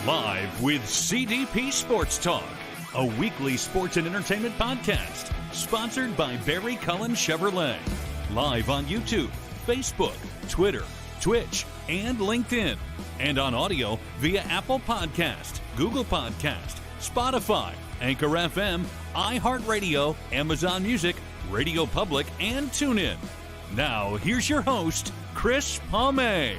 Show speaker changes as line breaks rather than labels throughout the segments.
Live with CDP Sports Talk, a weekly sports and entertainment podcast sponsored by Barry Cullen Chevrolet. Live on YouTube, Facebook, Twitter, Twitch, and LinkedIn. And on audio via Apple Podcast, Google Podcast, Spotify, Anchor FM, iHeartRadio, Amazon Music, Radio Public, and TuneIn. Now, here's your host, Chris Palme.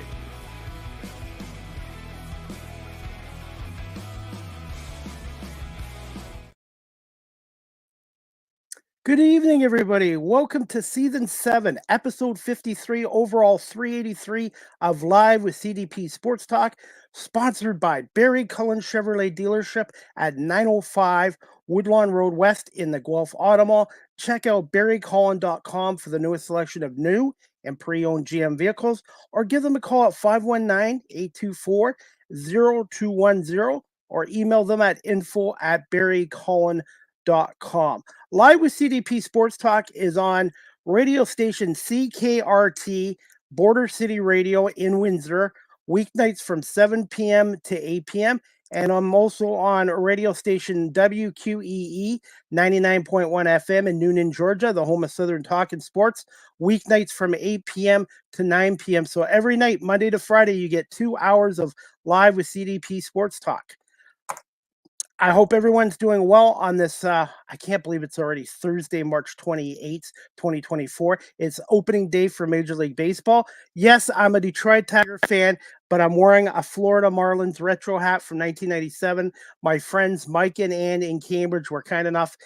Good evening, everybody. Welcome to Season 7, Episode 53, overall 383 of Live with CDP Sports Talk, sponsored by Barry Cullen Chevrolet Dealership at 905 Woodlawn Road West in the Guelph Auto Mall. Check out barrycullen.com for the newest selection of new and pre-owned GM vehicles, or give them a call at 519-824-0210, or email them at info@barrycullen.com. Live with CDP Sports Talk is on radio station CKRT, Border City Radio in Windsor, weeknights from 7 p.m. to 8 p.m. And I'm also on radio station WQEE 99.1 FM in Noonan, Georgia, the home of Southern Talk and Sports, weeknights from 8 p.m. to 9 p.m. So every night, Monday to Friday, you get 2 hours of Live with CDP Sports Talk. I hope everyone's doing well on this. I can't believe it's already Thursday, March 28th, 2024. It's opening day for Major League Baseball. Yes, I'm a Detroit Tiger fan, but I'm wearing a Florida Marlins retro hat from 1997. My friends Mike and Ann in Cambridge were kind enough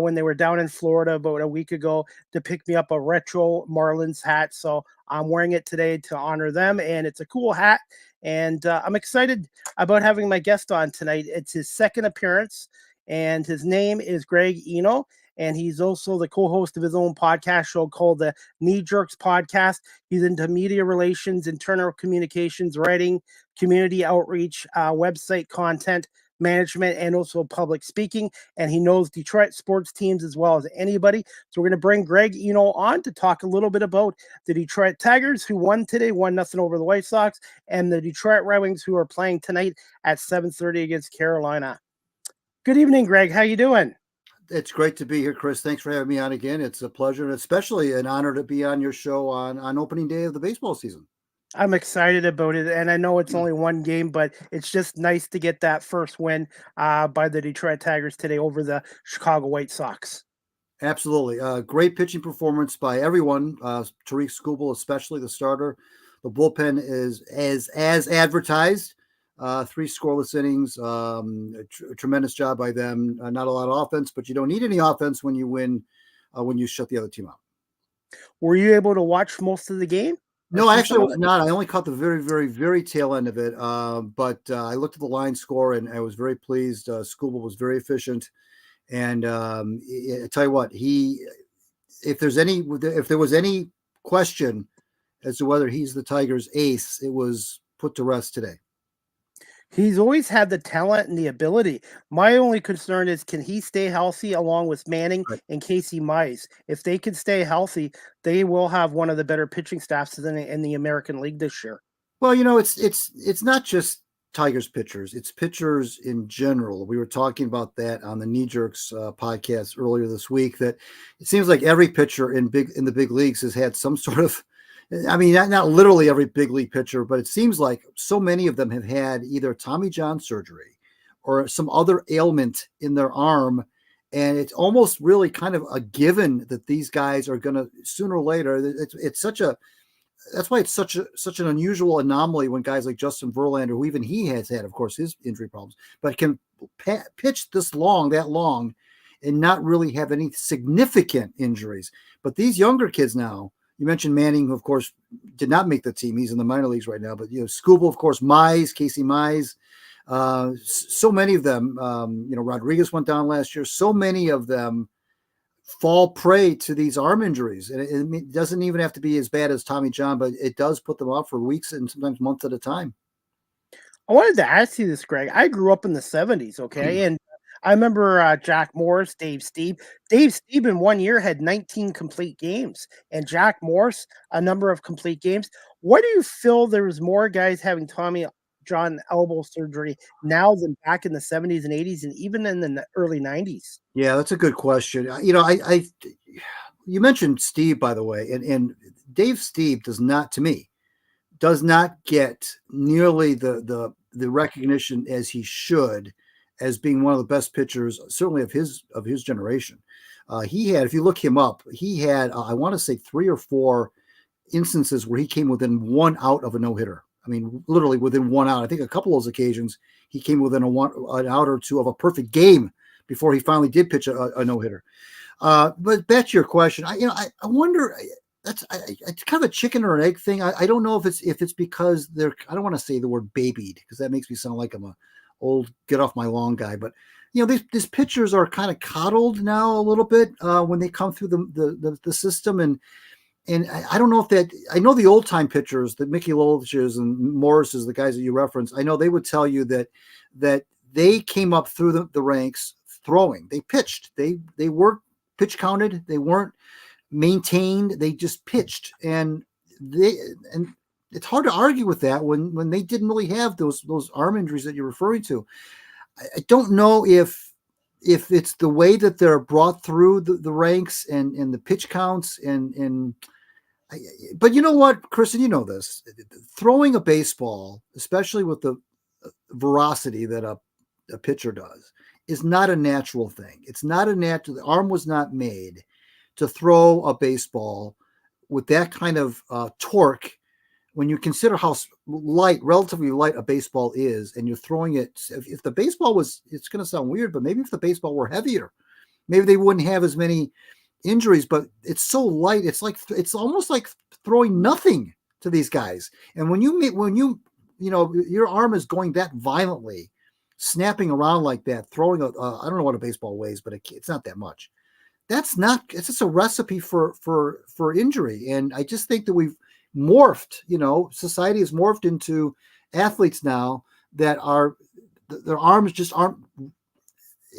when they were down in Florida about a week ago to pick me up a retro Marlins hat. So I'm wearing it today to honor them, and it's a cool hat. And I'm excited about having my guest on tonight. It's his second appearance, and his name is Greg Eno, and he's also the co-host of his own podcast show called the Knee Jerks Podcast. He's into media relations, internal communications, writing, community outreach, website content management, and also public speaking. And he knows Detroit sports teams as well as anybody. So we're going to bring Greg Eno on to talk a little bit about the Detroit Tigers, who won today, 1-0 over the White Sox, and the Detroit Red Wings, who are playing tonight at 7:30 against Carolina. Good evening, Greg. How you doing?
It's great to be here, Chris. Thanks for having me on again. It's a pleasure, and especially an honor to be on your show on opening day of the baseball season.
I'm excited about it, and I know it's only one game, but it's just nice to get that first win by the Detroit Tigers today over the Chicago White Sox.
Absolutely. Great pitching performance by everyone, Tariq Skubal especially, the starter. The bullpen is as advertised, 3 scoreless innings, a tremendous job by them. Not a lot of offense, but you don't need any offense when you win, when you shut the other team out.
Were you able to watch most of the game?
No, actually was not. I only caught the very, very, very tail end of it. But I looked at the line score and I was very pleased. Skubal was very efficient. And I tell you what, if there was any question as to whether he's the Tigers' ace, it was put to rest today.
He's always had the talent and the ability. My only concern is, can he stay healthy along with Manning and Casey Mize? If they can stay healthy, they will have one of the better pitching staffs in the American League this year.
Well, you know, it's not just Tigers pitchers; it's pitchers in general. We were talking about that on the Knee Jerks podcast earlier this week. That it seems like every pitcher in the big leagues has had some sort of. I mean, not literally every big league pitcher, but it seems like so many of them have had either Tommy John surgery or some other ailment in their arm. And it's almost really kind of a given that these guys are going to sooner or later. That's why it's such an unusual anomaly when guys like Justin Verlander, who even he has had, of course, his injury problems, but can pitch that long and not really have any significant injuries. But these younger kids now, you mentioned Manning, who, of course, did not make the team. He's in the minor leagues right now. But, Skubal, of course, Casey Mize, so many of them, Rodriguez went down last year. So many of them fall prey to these arm injuries. And it doesn't even have to be as bad as Tommy John, but it does put them out for weeks and sometimes months at a time.
I wanted to ask you this, Greg. I grew up in the 70s, okay? And I remember Jack Morris, Dave Stieb. Dave Stieb in 1 year had 19 complete games, and Jack Morris, a number of complete games. What do you feel there was more guys having Tommy John elbow surgery now than back in the 70s and 80s and even in the early 90s?
Yeah, that's a good question. You mentioned Steve, by the way, and Dave Steve does not get nearly the recognition as he should as being one of the best pitchers, certainly of his generation. He had, if you look him up, he had I want to say 3 or 4 instances where he came within 1 out of a no-hitter. I mean, literally within 1 out. I think a couple of those occasions he came within an out or two of a perfect game before he finally did pitch a no-hitter. But back to your question, I wonder. It's kind of a chicken or an egg thing. I don't know if it's because they're. I don't want to say the word babied because that makes me sound like I'm a old get off my lawn guy. But these pitchers are kind of coddled now a little bit when they come through the system, and I don't know if that. I know the old time pitchers, the Mickey Loliches and Morrises, the guys that you referenced. I know they would tell you that they came up through the ranks throwing. They pitched. They weren't pitch counted. They weren't maintained. They just pitched, and it's hard to argue with that when they didn't really have those arm injuries that you're referring to. I don't know if it's the way that they're brought through the ranks and the pitch counts but you know what, Chris, and you know this, throwing a baseball, especially with the veracity that a pitcher does, is not a natural thing. It's not a natural. The arm was not made to throw a baseball with that kind of torque. When you consider how relatively light a baseball is, and you're throwing it, if the baseball was, it's going to sound weird, but maybe if the baseball were heavier, maybe they wouldn't have as many injuries. But it's so light, it's almost like throwing nothing to these guys. And when your arm is going that violently, snapping around like that, throwing I don't know what a baseball weighs, but it's not that much. It's just a recipe for injury. And I just think that we've morphed, society has morphed into athletes now that their arms just aren't,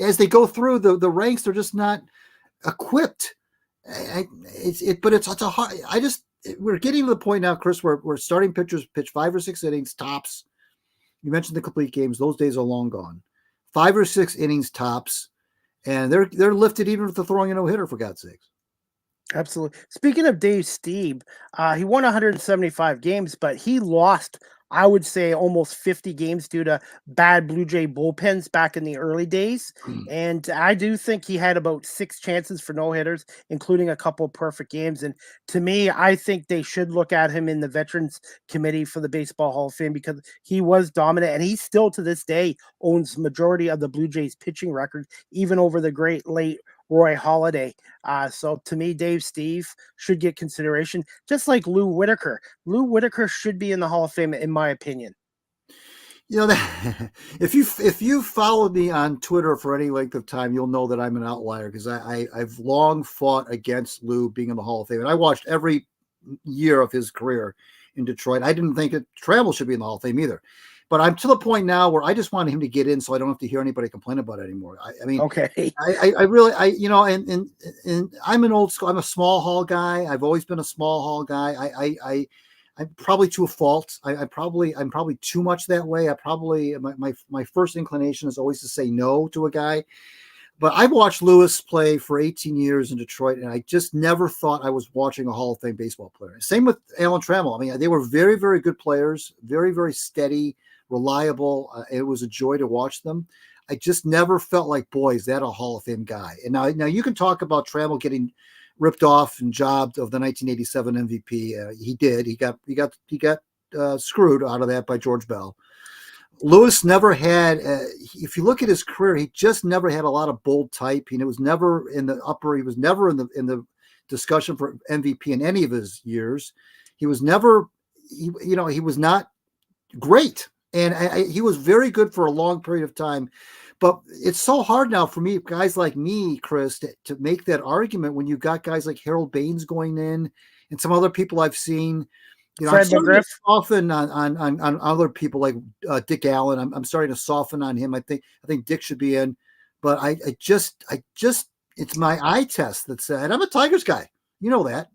as they go through the ranks, they're just not equipped. We're getting to the point now, Chris, where starting pitchers pitch 5 or 6 innings tops. You mentioned the complete games; those days are long gone. 5 or 6 innings tops, and they're lifted even if they're throwing a no-hitter, for God's sakes.
Absolutely. Speaking of Dave Steve, he won 175 games, but he lost, I would say, almost 50 games due to bad Blue Jay bullpens back in the early days. And I do think he had about 6 chances for no-hitters, including a couple perfect games. And to me, I think they should look at him in the Veterans Committee for the Baseball Hall of Fame because he was dominant, and he still to this day owns majority of the Blue Jays pitching record, even over the great late Roy Halladay. So to me, Dave Steve should get consideration, just like Lou Whitaker. Lou Whitaker should be in the Hall of Fame, in my opinion.
If you followed me on Twitter for any length of time, you'll know that I'm an outlier because I've long fought against Lou being in the Hall of Fame, and I watched every year of his career in Detroit. I didn't think Trammell should be in the Hall of Fame either. But I'm to the point now where I just want him to get in so I don't have to hear anybody complain about it anymore. I mean,
okay.
I really, and I'm an old school, I'm a small hall guy. I've always been a small hall guy. I'm probably to a fault. I'm probably too much that way. My first inclination is always to say no to a guy. But I've watched Lewis play for 18 years in Detroit, and I just never thought I was watching a Hall of Fame baseball player. Same with Alan Trammell. I mean, they were very, very good players, very, very steady, reliable. It was a joy to watch them. I just never felt like, boy, is that a Hall of Fame guy? And now you can talk about Trammell getting ripped off and jobbed of the 1987 MVP. He did. He got screwed out of that by George Bell. Lewis never had, if you look at his career, he just never had a lot of bold type. He was never in the upper. He was never in the discussion for MVP in any of his years. He was never, he was not great. And he was very good for a long period of time. But it's so hard now for me, guys like me, Chris, to make that argument when you've got guys like Harold Baines going in and some other people I've seen. I'm starting to soften on other people like Dick Allen. I'm starting to soften on him. I think Dick should be in, but I just it's my eye test that said, and I'm a Tigers guy, you know that,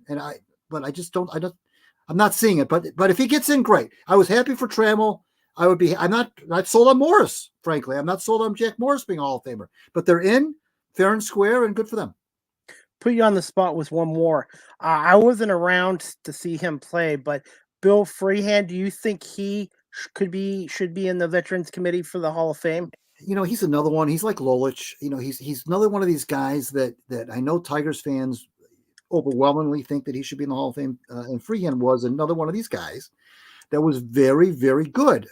but I'm not seeing it. But if he gets in, great. I was happy for Trammell. I'm not sold on Morris, frankly. I'm not sold on Jack Morris being a Hall of Famer, but they're in fair and square and good for them.
Put you on the spot with one more. I wasn't around to see him play, but Bill Freehand, do you think he should be in the Veterans Committee for the Hall of Fame?
He's another one. He's like Lolich. He's another one of these guys that I know Tigers fans overwhelmingly think that he should be in the Hall of Fame. And Freehand was another one of these guys that was very, very good.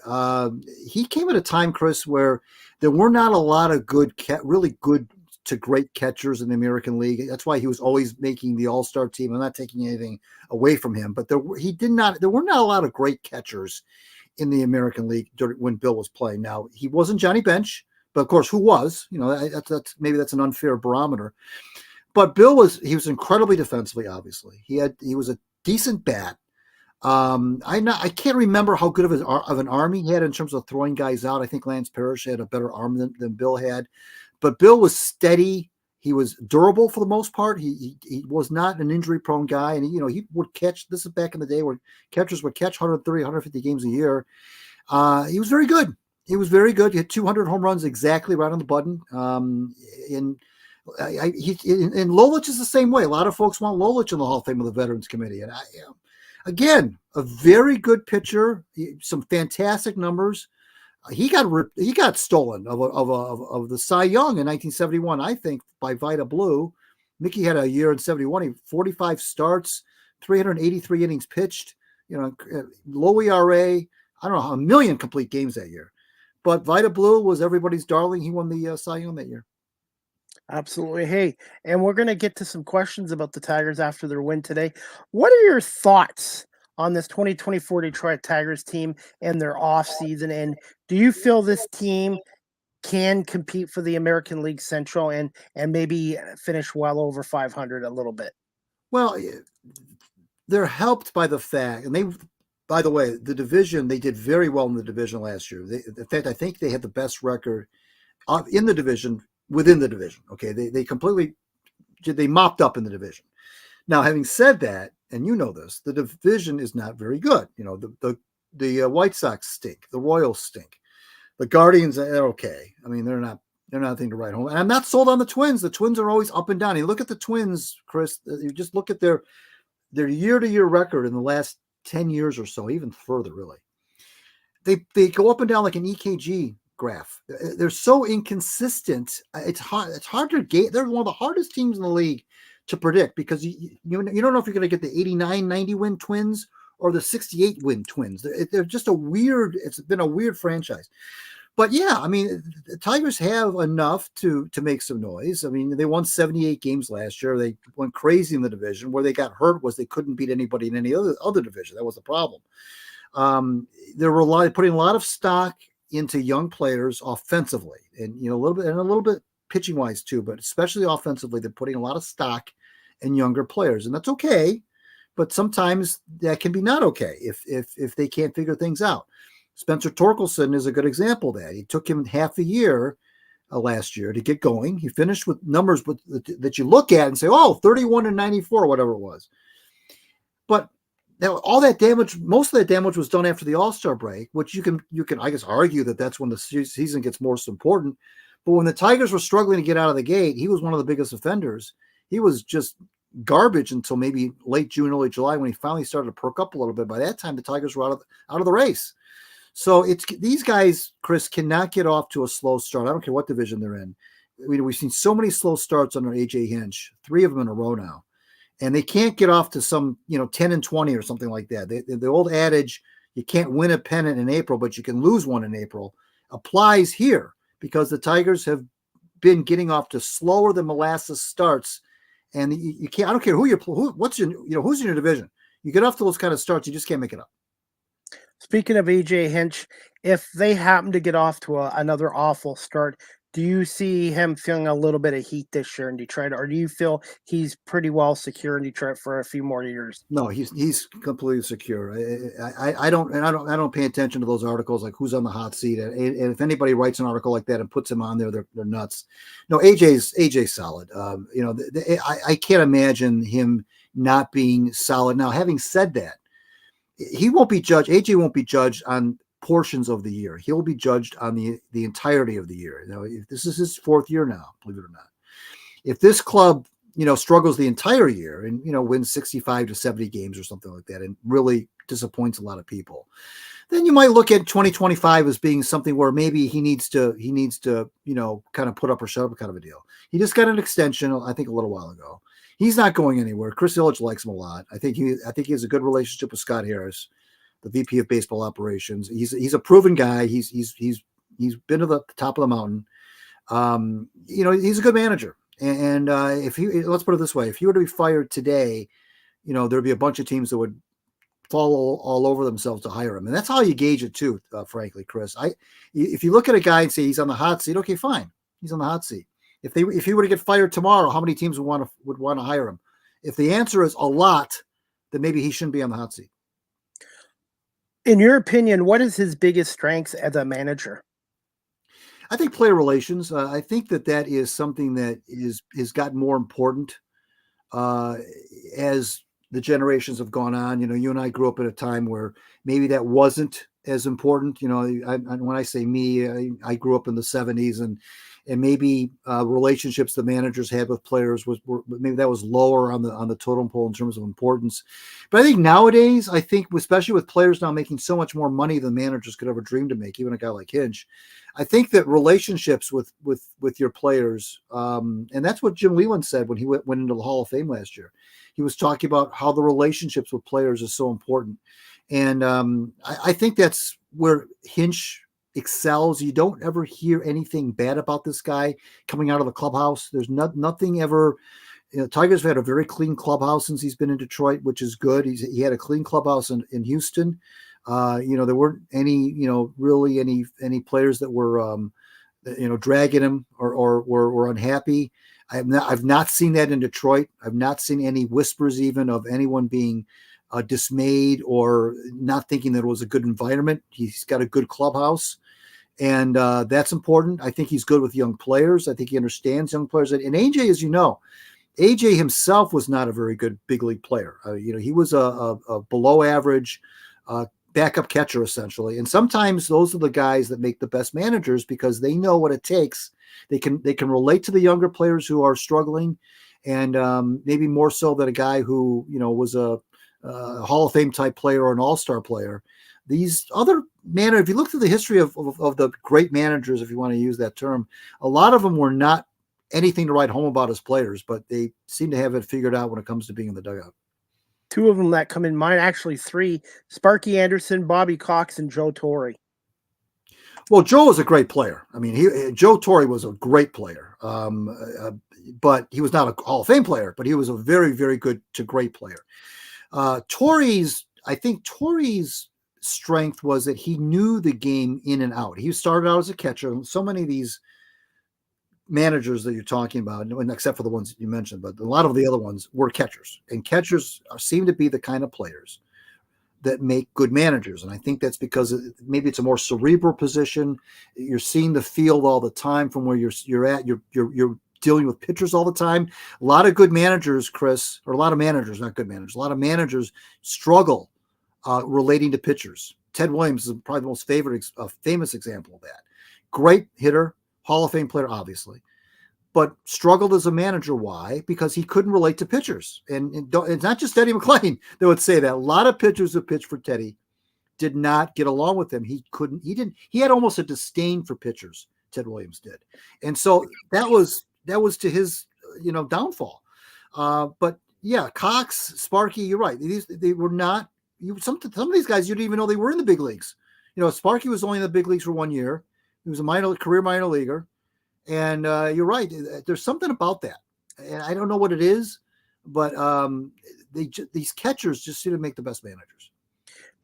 He came at a time, Chris, where there were not a lot of really good to great catchers in the American League. That's why he was always making the All-Star team. I'm not taking anything away from him, but there were not a lot of great catchers in the American League when Bill was playing. Now, he wasn't Johnny Bench, but of course, who was? Maybe that's an unfair barometer. But Bill was incredibly defensively, obviously. He was a decent bat. I can't remember how good of an arm he had in terms of throwing guys out. I think Lance Parrish had a better arm than Bill had. But Bill was steady. He was durable for the most part. He was not an injury-prone guy, and he would catch. This is back in the day where catchers would catch 130, 150 games a year. He was very good. He was very good. He had 200 home runs exactly right on the button. And Lolich is the same way. A lot of folks want Lolich in the Hall of Fame of the Veterans Committee, and again, a very good pitcher. Some fantastic numbers. He got stolen of the Cy Young in 1971, I think, by Vida Blue. Mickey had a year in 71. 45 starts, 383 innings pitched, low ERA. I don't know, 1 million complete games that year. But Vida Blue was everybody's darling. He won the Cy Young that year.
Absolutely. Hey, and we're going to get to some questions about the Tigers after their win today. What are your thoughts on this 2024 Detroit Tigers team and their offseason? And do you feel this team can compete for the American League Central and maybe finish well over 500 a little bit?
Well, they're helped by the fact, and by the way, the division, they did very well in the division last year. In fact, I think they had the best record in the division within the division. Okay, they mopped up in the division. Now, having said that, and this, the division is not very good. The White Sox stink. The Royals stink. The Guardians are okay. I mean, they're not anything to write home. And I'm not sold on the Twins. The Twins are always up and down. You look at the Twins, Chris. You just look at their year-to-year record in the last 10 years or so, even further, really. They go up and down like an EKG graph. They're so inconsistent. It's hard to gauge. They're one of the hardest teams in the league to predict because you don't know if you're going to get the 89, 90 win Twins or the 68 win Twins. They're just it's been a weird franchise. But yeah, I mean, the Tigers have enough to make some noise. I mean, they won 78 games last year. They went crazy in the division. Where they got hurt was they couldn't beat anybody in any other division. That was the problem. They're putting a lot of stock into young players offensively, and a little bit pitching wise too, but especially offensively, they're putting a lot of stock in younger players, and that's okay. But sometimes that can be not okay if they can't figure things out. Spencer Torkelson is a good example of that. It took him half a year last year to get going. He finished with numbers that you look at and say, 31 and 94, whatever it was. But now all that damage, most of that damage was done after the All-Star break, which you can I guess argue that that's when the season gets most important. But when the Tigers were struggling to get out of the gate, he was one of the biggest offenders. He was just garbage until maybe late June, early July, when he finally started to perk up a little bit. By that time, the Tigers were out of the race. So these guys, Chris, cannot get off to a slow start. I don't care what division they're in. We've seen so many slow starts under AJ Hinch, 3 of them in a row now, and they can't get off to some 10 and 20 or something like that. The old adage, you can't win a pennant in April, but you can lose one in April, applies here because the Tigers have been getting off to slower than molasses starts, and you can't. I don't care who's in your division. You get off to those kind of starts, you just can't make it up.
Speaking of AJ Hinch, if they happen to get off to another awful start, do you see him feeling a little bit of heat this year in Detroit, or do you feel he's pretty well secure in Detroit for a few more years?
No, he's completely secure. I don't pay attention to those articles like who's on the hot seat, and if anybody writes an article like that and puts him on there, they're nuts. No, AJ's solid. I can't imagine him not being solid. Now, having said that, AJ won't be judged on portions of the year. He'll be judged on the entirety of the year. Now, if this is his 4th year now, believe it or not, if this club, struggles the entire year and, wins 65 to 70 games or something like that and really disappoints a lot of people, then you might look at 2025 as being something where maybe he needs to, kind of put up or shut up kind of a deal. He just got an extension, I think, a little while ago. He's not going anywhere. Chris Ilitch likes him a lot. I think he has a good relationship with Scott Harris, the VP of baseball operations. He's a proven guy. He's been to the top of the mountain. He's a good manager. And let's put it this way, if he were to be fired today, there'd be a bunch of teams that would fall all over themselves to hire him. And that's how you gauge it too, frankly, Chris. If you look at a guy and say he's on the hot seat, okay, fine. He's on the hot seat. If he were to get fired tomorrow, how many teams would want to hire him? If the answer is a lot, then maybe he shouldn't be on the hot seat.
In your opinion, what is his biggest strengths as a manager?
I think player relations. I think that is something that has gotten more important as the generations have gone on. You and I grew up at a time where maybe that wasn't as important. When I say me, I grew up in the 70s, and maybe relationships the managers had with players were maybe that was lower on the totem pole in terms of importance. But I think nowadays, especially with players now making so much more money than managers could ever dream to make, even a guy like Hinch, I think that relationships with your players, and that's what Jim Leyland said when he went into the Hall of Fame last year. He was talking about how the relationships with players is so important. And I think that's where Hinch excels. You don't ever hear anything bad about this guy coming out of the clubhouse. There's nothing ever. Tigers have had a very clean clubhouse since he's been in Detroit, which is good. He had a clean clubhouse in Houston. There weren't any, really any players that were, dragging him or were unhappy. I've not seen that in Detroit. I've not seen any whispers even of anyone being dismayed or not thinking that it was a good environment. He's got a good clubhouse, and that's important. I think he's good with young players. I think he understands young players. And AJ, as you know, AJ himself was not a very good big league player. He was a below average backup catcher essentially. And sometimes those are the guys that make the best managers because they know what it takes. They can relate to the younger players who are struggling, and maybe more so than a guy who was a Hall of Fame type player or an all-star player. These other managers, if you look through the history of the great managers, if you want to use that term, a lot of them were not anything to write home about as players, but they seem to have it figured out when it comes to being in the dugout.
Two of them that come in mind, actually three: Sparky Anderson, Bobby Cox, and Joe Torre.
Well, Joe was a great player. I mean, Joe Torre was a great player, but he was not a Hall of Fame player, but he was a very, very good to great player. Torre's strength was that he knew the game in and out. He started out as a catcher. So many of these managers that you're talking about, and except for the ones you mentioned, but a lot of the other ones were catchers, and catchers seem to be the kind of players that make good managers. And I think that's because maybe it's a more cerebral position. You're seeing the field all the time from where you're at. You're dealing with pitchers all the time. A lot of good managers, Chris, or a lot of managers, not good managers, a lot of managers struggle relating to pitchers. Ted Williams is probably the most famous example of that. Great hitter, Hall of Fame player, obviously, but struggled as a manager. Why? Because he couldn't relate to pitchers. And it's not just Teddy McClain that would say that. A lot of pitchers who pitched for Teddy did not get along with him. He had almost a disdain for pitchers, Ted Williams did. And so that was to his, downfall. But yeah, Cox, Sparky, you're right. They were not, some of these guys, you didn't even know they were in the big leagues. Sparky was only in the big leagues for 1 year. He was a career minor leaguer. And you're right. There's something about that. And I don't know what it is, but these catchers just seem to make the best managers.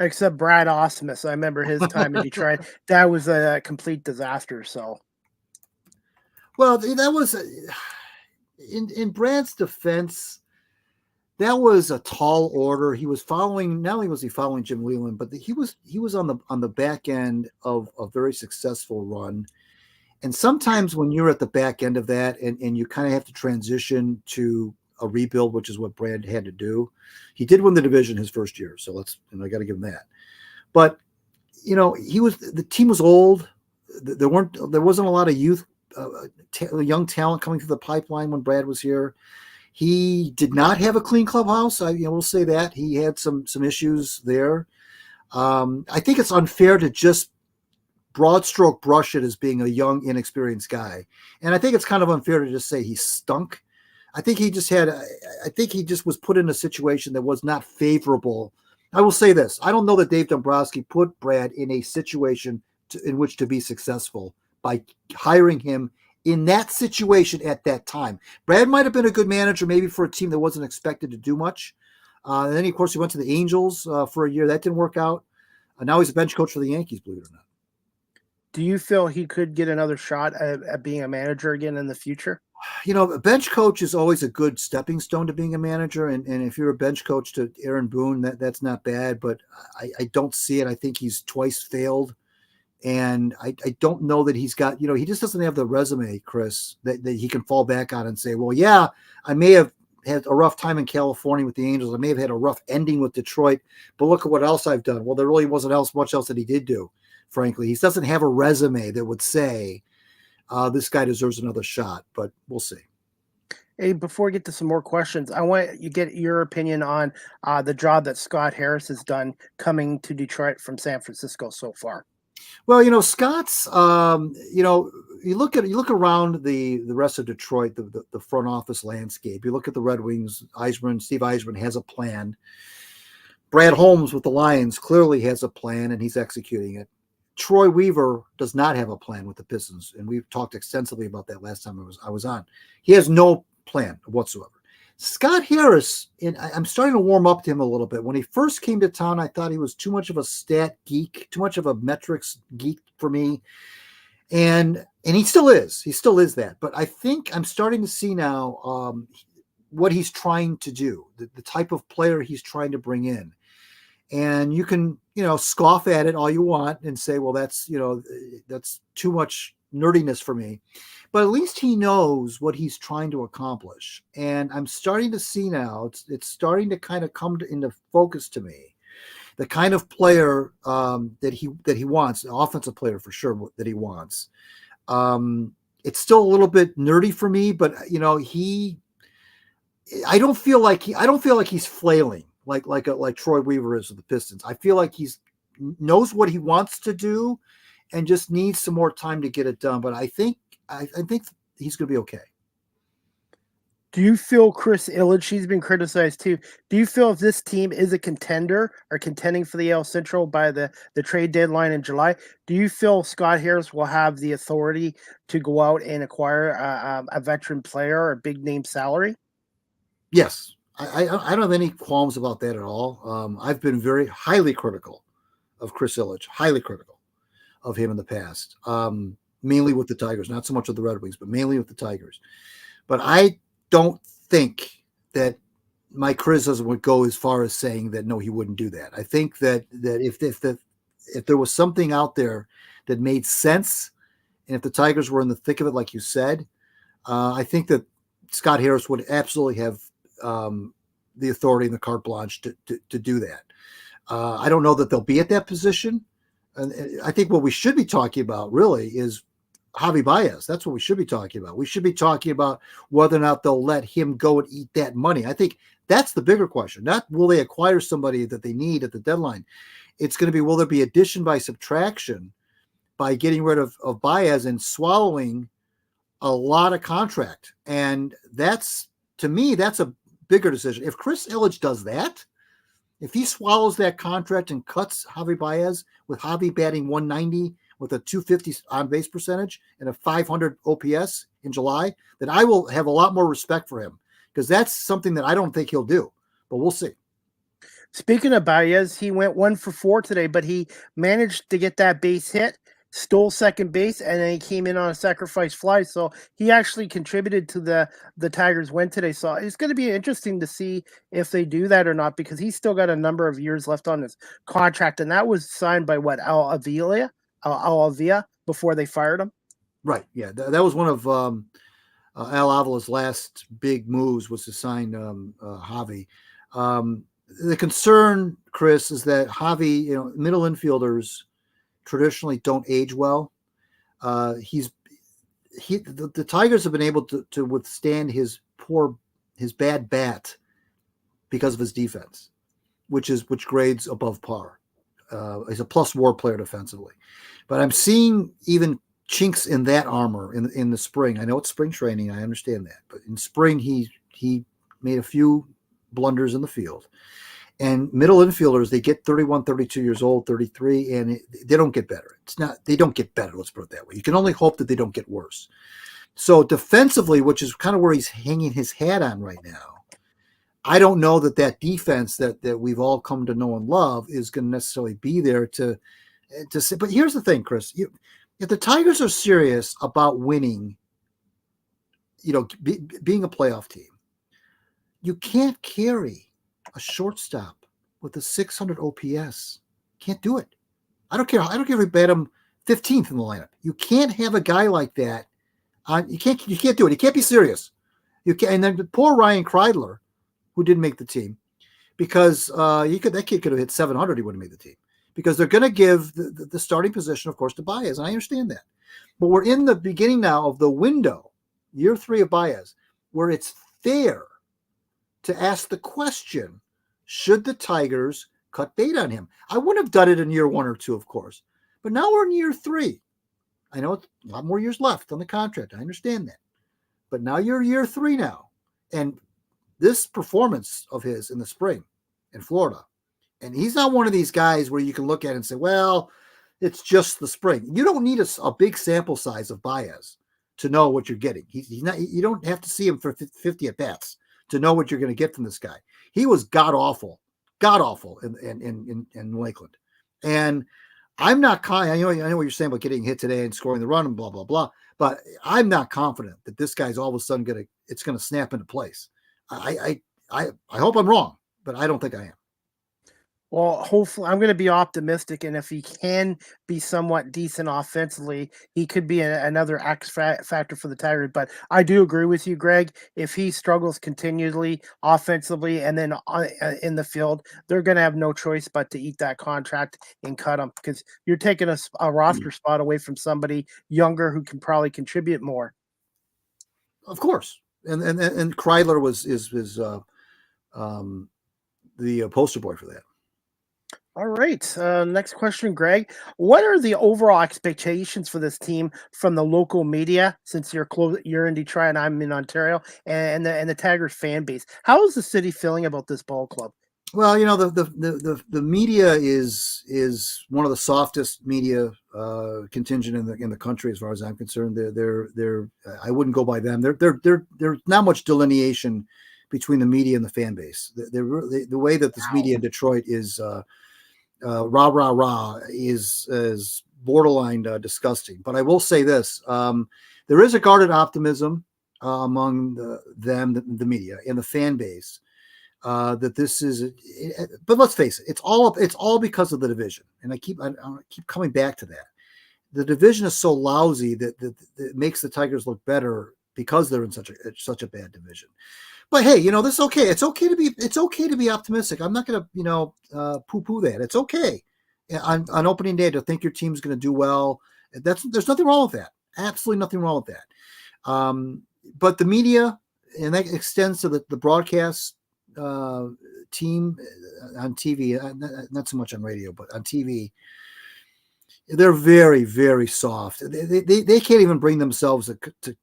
Except Brad Ausmus. I remember his time in Detroit. That was a complete disaster. So,
well, that was in Brad's defense. That was a tall order. He was following. Not only was he following Jim Leyland, but he was on the back end of a very successful run. And sometimes when you're at the back end of that, and you kind of have to transition to a rebuild, which is what Brad had to do. He did win the division his first year, so I got to give him that. But the team was old. There wasn't a lot of youth, young talent coming through the pipeline when Brad was here. He did not have a clean clubhouse. We'll say that he had some issues there. I think it's unfair to just broad stroke brush it as being a young, inexperienced guy. And I think it's kind of unfair to just say he stunk. I think he just was put in a situation that was not favorable. I will say this. I don't know that Dave Dombrowski put Brad in a situation in which to be successful by hiring him in that situation at that time. Brad might have been a good manager maybe for a team that wasn't expected to do much. And then, of course, he went to the Angels for a year. That didn't work out. Now he's a bench coach for the Yankees, believe it or not.
Do you feel he could get another shot at being a manager again in the future?
A bench coach is always a good stepping stone to being a manager. And if you're a bench coach to Aaron Boone, that's not bad. But I don't see it. I think he's twice failed. And I don't know that he's got, he just doesn't have the resume, Chris, that he can fall back on and say, well, yeah, I may have had a rough time in California with the Angels. I may have had a rough ending with Detroit, but look at what else I've done. Well, there really wasn't much else that he did do, frankly. He doesn't have a resume that would say this guy deserves another shot, but we'll see.
Hey, before we get to some more questions, I want you to get your opinion on the job that Scott Harris has done coming to Detroit from San Francisco so far.
Well, Scott's, you look around the rest of Detroit, the front office landscape. You look at the Red Wings. Steve Yzerman has a plan. Brad Holmes with the Lions clearly has a plan, and he's executing it. Troy Weaver does not have a plan with the Pistons, and we've talked extensively about that last time I was on. He has no plan whatsoever. Scott Harris, and I'm starting to warm up to him a little bit. When he first came to town, I thought he was too much of a stat geek, too much of a metrics geek for me. And he still is. He still is that. But I think I'm starting to see now what he's trying to do, the type of player he's trying to bring in. And you can, scoff at it all you want and say, well, that's too much nerdiness for me. But at least he knows what he's trying to accomplish. And I'm starting to see now, it's starting to kind of come into focus to me, the kind of player that he wants, an offensive player for sure that he wants. It's still a little bit nerdy for me, but I don't feel like he's flailing like Troy Weaver is with the Pistons. I feel like he's knows what he wants to do and just needs some more time to get it done. But I think he's going to be okay.
Do you feel Chris Ilitch, he's been criticized too. Do you feel if this team is a contender or contending for the AL Central by the trade deadline in July, do you feel Scott Harris will have the authority to go out and acquire a veteran player or a big name salary?
Yes. I don't have any qualms about that at all. I've been very highly critical of Chris Ilitch, highly critical of him in the past, mainly with the Tigers, not so much with the Red Wings, but mainly with the Tigers. But I don't think that my criticism would go as far as saying that, no, he wouldn't do that. I think that if there was something out there that made sense, and if the Tigers were in the thick of it, like you said, I think that Scott Harris would absolutely have the authority and the carte blanche to do that. I don't know that they'll be at that position. And I think what we should be talking about really is Javi Baez. That's what we should be talking about. We should be talking about whether or not they'll let him go and eat that money. I think that's the bigger question. Not will they acquire somebody that they need at the deadline. It's going to be, will there be addition by subtraction by getting rid of Baez and swallowing a lot of contract? And that's, to me, that's a bigger decision. If Chris Ilitch does that, if he swallows that contract and cuts Javi Baez with Javi batting 190 with a 250 on base percentage and a 500 OPS in July, then I will have a lot more respect for him, because that's something that I don't think he'll do, but we'll see.
Speaking of Baez, he went 1 for 4 today, but he managed to get that base hit, stole second base, and then he came in on a sacrifice fly. So he actually contributed to the Tigers' win today. So it's going to be interesting to see if they do that or not, because he's still got a number of years left on his contract, and that was signed by Al Avila before they fired him.
Right. Yeah, that was one of Al Avila's last big moves, was to sign Javi. The concern, Chris, is that Javi, middle infielders traditionally don't age well. The Tigers have been able to withstand his bad bat because of his defense, which grades above par. He's a plus WAR player defensively, but I'm seeing even chinks in that armor in the spring. I know it's spring training, I understand that, but in spring he made a few blunders in the field. And middle infielders, they get 31, 32 years old, 33, and they don't get better. They don't get better, let's put it that way. You can only hope that they don't get worse. So defensively, which is kind of where he's hanging his hat on right now, I don't know that defense that we've all come to know and love is going to necessarily be there to say. But here's the thing, Chris. If the Tigers are serious about winning, being a playoff team, you can't carry a shortstop with a 600 OPS. Can't do it. I don't care if you bat him 15th in the lineup. You can't have a guy like that. You can't do it. You can't be serious. You can. And then poor Ryan Kreidler, who didn't make the team, because that kid could have hit 700. He wouldn't have made the team, because they're going to give the starting position, of course, to Baez. And I understand that. But we're in the beginning now of the window, year 3 of Baez, where it's fair to ask the question, should the Tigers cut bait on him? I wouldn't have done it in year 1 or 2, of course. But now we're in year 3. I know it's a lot more years left on the contract. I understand that. But now you're year 3 now. And this performance of his in the spring in Florida, and he's not one of these guys where you can look at it and say, well, it's just the spring. You don't need a big sample size of Baez to know what you're getting. He's not. You don't have to see him for 50 at-bats to know what you're going to get from this guy. He was god-awful in Lakeland. And I'm not I know what you're saying about getting hit today and scoring the run and blah, blah, blah. But I'm not confident that this guy's all of a sudden it's going to snap into place. I hope I'm wrong, but I don't think I am.
Well, hopefully, I'm going to be optimistic, and if he can be somewhat decent offensively, he could be another X factor for the Tigers. But I do agree with you, Greg. If he struggles continually offensively and then in the field, they're going to have no choice but to eat that contract and cut him, because you're taking a roster spot away from somebody younger who can probably contribute more.
Of course, and Kreidler is the poster boy for that.
All right. Next question, Greg. What are the overall expectations for this team from the local media, since you're in Detroit and I'm in Ontario, and the Tigers fan base? How is the city feeling about this ball club?
Well, the media is one of the softest media contingent in the country, as far as I'm concerned. They're I wouldn't go by them. There's not much delineation between the media and the fan base. The way that this media in Detroit is rah is borderline disgusting. But I will say this: there is a guarded optimism among the media and the fan base that this is. But let's face it, it's all because of the division, and I keep coming back to that. The division is so lousy that it makes the Tigers look better because they're in such a bad division. But hey, this is okay. It's okay to be optimistic. I'm not going to, poo-poo that. It's okay on opening day to think your team's going to do well. There's nothing wrong with that. Absolutely nothing wrong with that. But the media, and that extends to the broadcast team on TV, not so much on radio, but on TV, they're very, very soft. They can't even bring themselves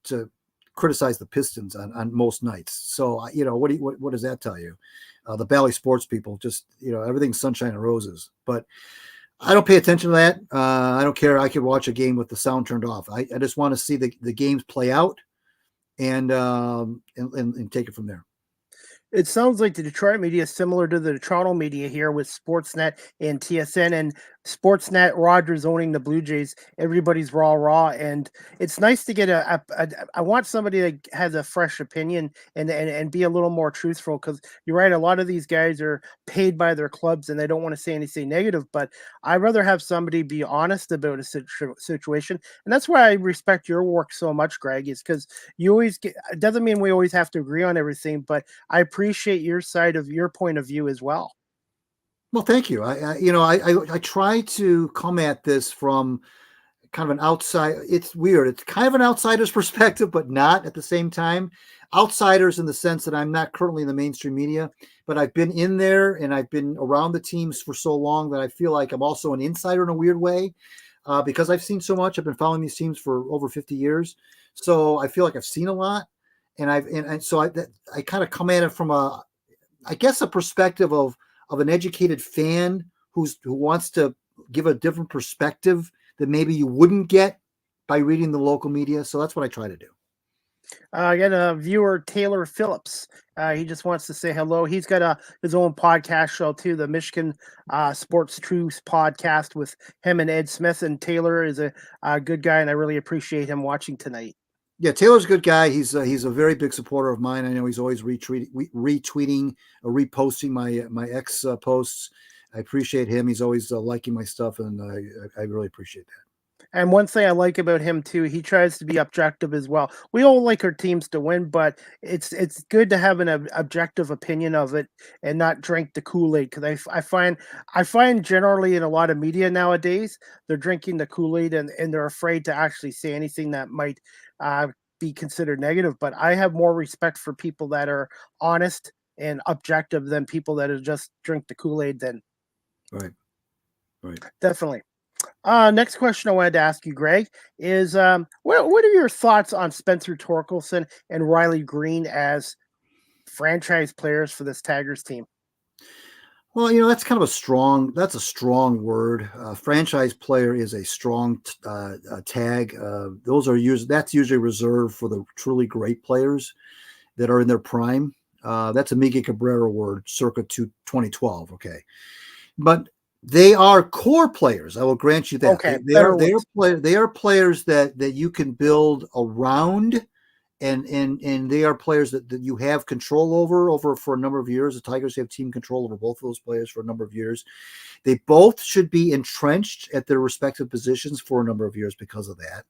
to criticize the Pistons on most nights. So, what does that tell you? The Bally sports people just, everything's sunshine and roses. But I don't pay attention to that. I don't care. I could watch a game with the sound turned off. I just want to see the games play out and take it from there.
It sounds like the Detroit media is similar to the Toronto media here with Sportsnet and TSN, and Sportsnet, Rogers owning the Blue Jays. Everybody's raw, and it's nice to get I want somebody that has a fresh opinion and be a little more truthful, because you're right. A lot of these guys are paid by their clubs and they don't want to say anything negative, but I'd rather have somebody be honest about a situation. And that's why I respect your work so much, Greg, is because you always it doesn't mean we always have to agree on everything, but I appreciate your side of your point of view as well.
Well, thank you. I try to come at this from kind of an outside. It's weird. It's kind of an outsider's perspective, but not at the same time. Outsiders in the sense that I'm not currently in the mainstream media, but I've been in there and I've been around the teams for so long that I feel like I'm also an insider in a weird way, because I've seen so much. I've been following these teams for over 50 years, so I feel like I've seen a lot, and so I kind of come at it from I guess a perspective of an educated fan who wants to give a different perspective that maybe you wouldn't get by reading the local media. So that's what I try to do.
I got a viewer, Taylor Phillips. He just wants to say hello. He's got his own podcast show too, the Michigan Sports Truth podcast with him and Ed Smith. And Taylor is a good guy, and I really appreciate him watching tonight.
Yeah, Taylor's a good guy. He's a very big supporter of mine. I know he's always retweeting or reposting my ex posts. I appreciate him. He's always liking my stuff, and I really appreciate that.
And one thing I like about him too, he tries to be objective as well. We all like our teams to win, but it's good to have an objective opinion of it and not drink the Kool-Aid. Because I find generally in a lot of media nowadays they're drinking the Kool-Aid and they're afraid to actually say anything that might be considered negative. But I have more respect for people that are honest and objective than people that are just drink the Kool-Aid. Then
right,
definitely. Next question I wanted to ask you, Greg, is what are your thoughts on Spencer Torkelson and Riley Green as franchise players for this Tigers team?
Well, that's kind of a strong word. Franchise player is a strong tag. That's usually reserved for the truly great players that are in their prime. That's a Miguel Cabrera word, circa 2012. Okay, but they are core players. I will grant you that.
Okay,
they are players that you can build around, and they are players that you have control over for a number of years. The Tigers have team control over both of those players for a number of years. They both should be entrenched at their respective positions for a number of years because of that.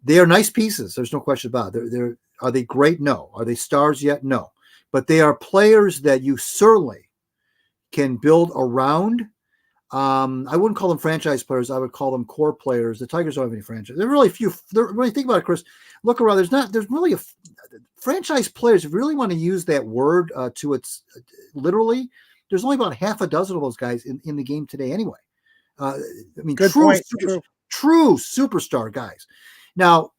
They are nice pieces. There's no question about it. Are they great? No. Are they stars yet? No. But they are players that you certainly can build around. I wouldn't call them franchise players. I would call them core players. The Tigers don't have any franchise. There are really few. When you think about it, Chris, look around. There's really a franchise players. If you really want to use that word to its literally, there's only about half a dozen of those guys in the game today anyway. I mean, true superstar guys. Now,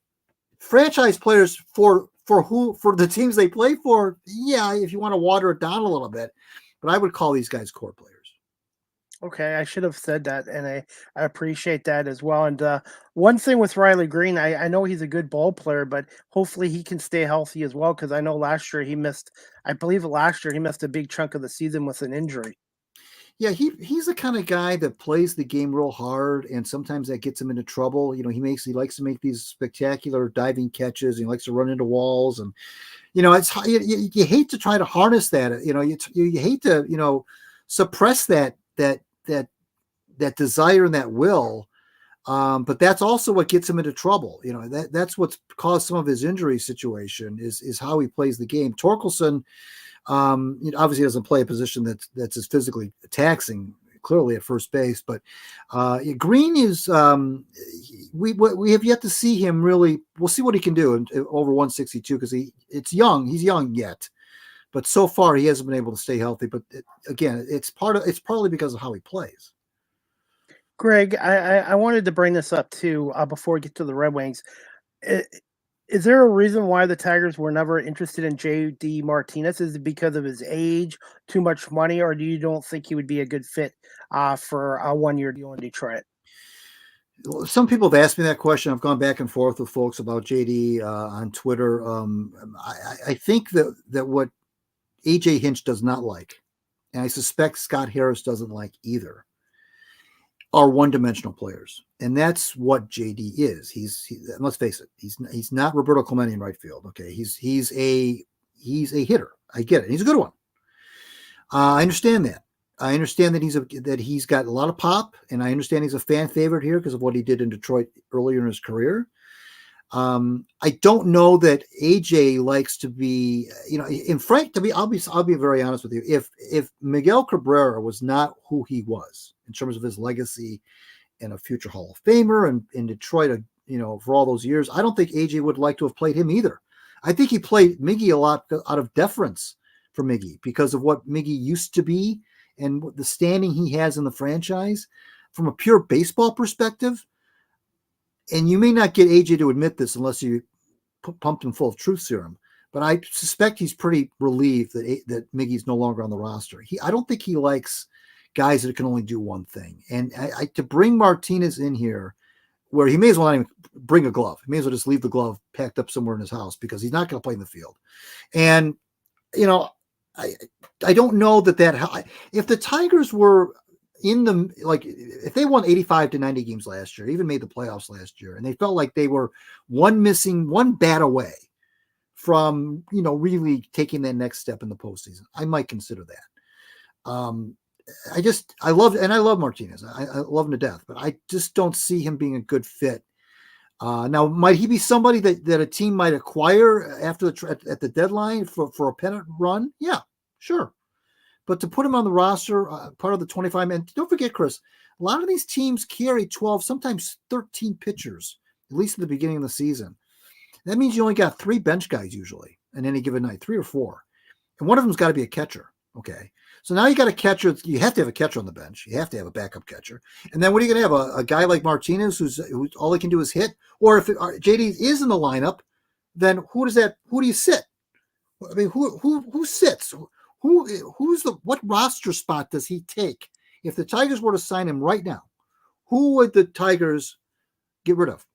franchise players for the teams they play for, yeah, if you want to water it down a little bit, but I would call these guys core players.
Okay, I should have said that, and I appreciate that as well. And one thing with Riley Green, I know he's a good ball player, but hopefully he can stay healthy as well, because I know last year he missed a big chunk of the season with an injury.
Yeah, he's the kind of guy that plays the game real hard, and sometimes that gets him into trouble. He likes to make these spectacular diving catches. And he likes to run into walls, and it's you hate to try to harness that. You hate to suppress that desire and that will, but that's also what gets him into trouble. That's what's caused some of his injury situation is how he plays the game. Torkelson, obviously doesn't play a position that's as physically taxing, clearly at first base, but Green is we have yet to see him really. We'll see what he can do over 162 because he's young yet. But so far, he hasn't been able to stay healthy. But again, it's partly because of how he plays.
Greg, I wanted to bring this up too before we get to the Red Wings. Is there a reason why the Tigers were never interested in J.D. Martinez? Is it because of his age, too much money, or do you don't think he would be a good fit for a one-year deal in Detroit?
Some people have asked me that question. I've gone back and forth with folks about JD on Twitter. I think that what AJ Hinch does not like, and I suspect Scott Harris doesn't like either, are one-dimensional players, and that's what JD is. Let's face it, he's not Roberto Clemente in right field. Okay, he's a hitter. I get it. He's a good one. I understand that. I understand that he's got a lot of pop, and I understand he's a fan favorite here because of what he did in Detroit earlier in his career. I don't know that AJ likes to be, in Frank, I'll be very honest with you. If Miguel Cabrera was not who he was in terms of his legacy and a future Hall of Famer and in Detroit, for all those years, I don't think AJ would like to have played him either. I think he played Miggy a lot out of deference for Miggy because of what Miggy used to be and the standing he has in the franchise from a pure baseball perspective. And you may not get AJ to admit this unless you pumped him full of truth serum, but I suspect he's pretty relieved that Miggy's no longer on the roster. I don't think he likes guys that can only do one thing. And to bring Martinez in here, where he may as well not even bring a glove. He may as well just leave the glove packed up somewhere in his house because he's not going to play in the field. And, I don't know that if the Tigers were if they won 85 to 90 games last year, even made the playoffs last year, and they felt like they were one bat away from, really taking that next step in the postseason, I might consider that. I love Martinez. I love him to death, but I just don't see him being a good fit. Now, might he be somebody that a team might acquire at the deadline for a pennant run? Yeah, sure. But to put him on the roster, part of the 25 men, don't forget, Chris, a lot of these teams carry 12, sometimes 13 pitchers, at least at the beginning of the season. That means you only got 3 bench guys usually in any given night, 3 or 4. And one of them's got to be a catcher. Okay. So now you got a catcher. You have to have a catcher on the bench. You have to have a backup catcher. And then what are you going to have? A guy like Martinez who's all he can do is hit? Or if JD is in the lineup, then who do you sit? I mean, who sits? What roster spot does he take? If the Tigers were to sign him right now, who would the Tigers get rid of?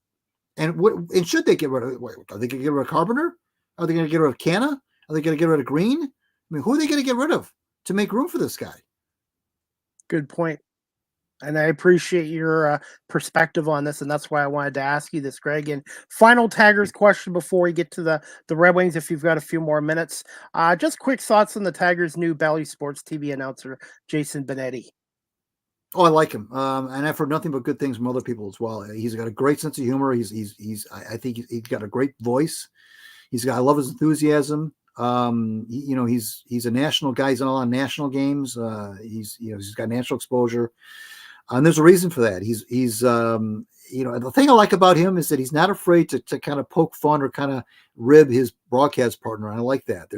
And should they get rid of? Are they going to get rid of Carpenter? Are they going to get rid of Canna? Are they going to get rid of Green? I mean, who are they going to get rid of to make room for this guy?
Good point. And I appreciate your perspective on this, and that's why I wanted to ask you this, Greg. And final Tigers question before we get to the Red Wings, if you've got a few more minutes. Just quick thoughts on the Tigers' new Bally Sports TV announcer, Jason Benetti.
Oh, I like him, and I've heard nothing but good things from other people as well. He's got a great sense of humor. I think he's got a great voice. I love his enthusiasm. He's a national guy. He's in a lot of national games. He's got national exposure. And there's a reason for that. He's the thing I like about him is that he's not afraid to kind of poke fun or kind of rib his broadcast partner. I like that.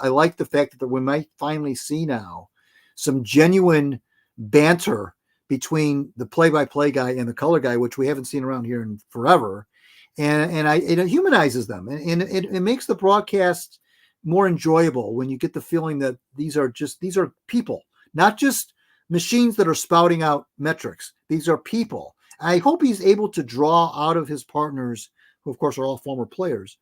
I like the fact that we might finally see now some genuine banter between the play-by-play guy and the color guy, which we haven't seen around here in forever. And it humanizes them and it makes the broadcast more enjoyable when you get the feeling that these are people, not just machines that are spouting out metrics. These are people. I hope he's able to draw out of his partners, who of course are all former players.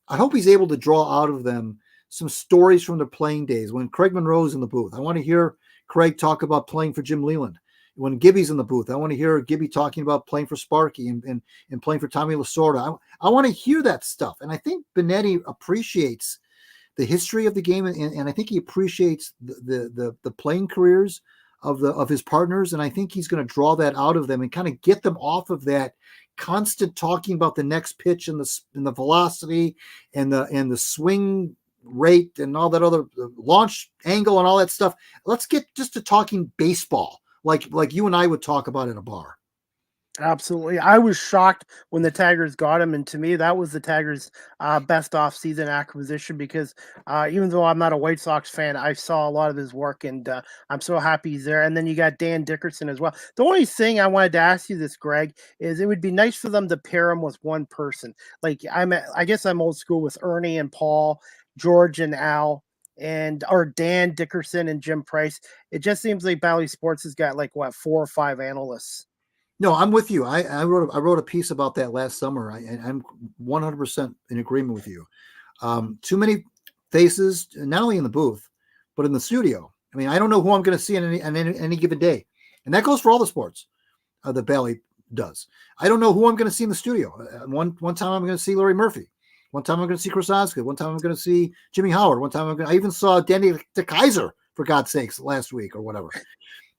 I hope he's able to draw out of them some stories from their playing days. When Craig Monroe's in the booth, I want to hear Craig talk about playing for Jim Leland. When Gibby's in the booth, I want to hear Gibby talking about playing for Sparky and playing for Tommy Lasorda. I want to hear that stuff. And I think Benetti appreciates the history of the game, and I think he appreciates the playing careers of his partners, and I think he's going to draw that out of them and kind of get them off of that constant talking about the next pitch and the velocity and the swing rate and all that other launch angle and all that stuff. Let's get just to talking baseball, like you and I would talk about at a bar.
Absolutely. I was shocked when the Tigers got him, and to me, that was the Tigers' best off-season acquisition because even though I'm not a White Sox fan, I saw a lot of his work, and I'm so happy he's there. And then you got Dan Dickerson as well. The only thing I wanted to ask you this, Greg, is it would be nice for them to pair him with one person. Like I guess I'm old school with Ernie and Paul, George and Al, or Dan Dickerson and Jim Price. It just seems like Bally Sports has got 4 or 5 analysts.
No, I'm with you. I wrote a piece about that last summer. I'm 100% in agreement with you. Too many faces, not only in the booth, but in the studio. I mean, I don't know who I'm going to see on any given day. And that goes for all the sports that Bally does. I don't know who I'm going to see in the studio. One time I'm going to see Larry Murphy. One time I'm going to see Chris Osgood. One time I'm going to see Jimmy Howard. One time I even saw Danny DeKaiser, for God's sakes, last week or whatever.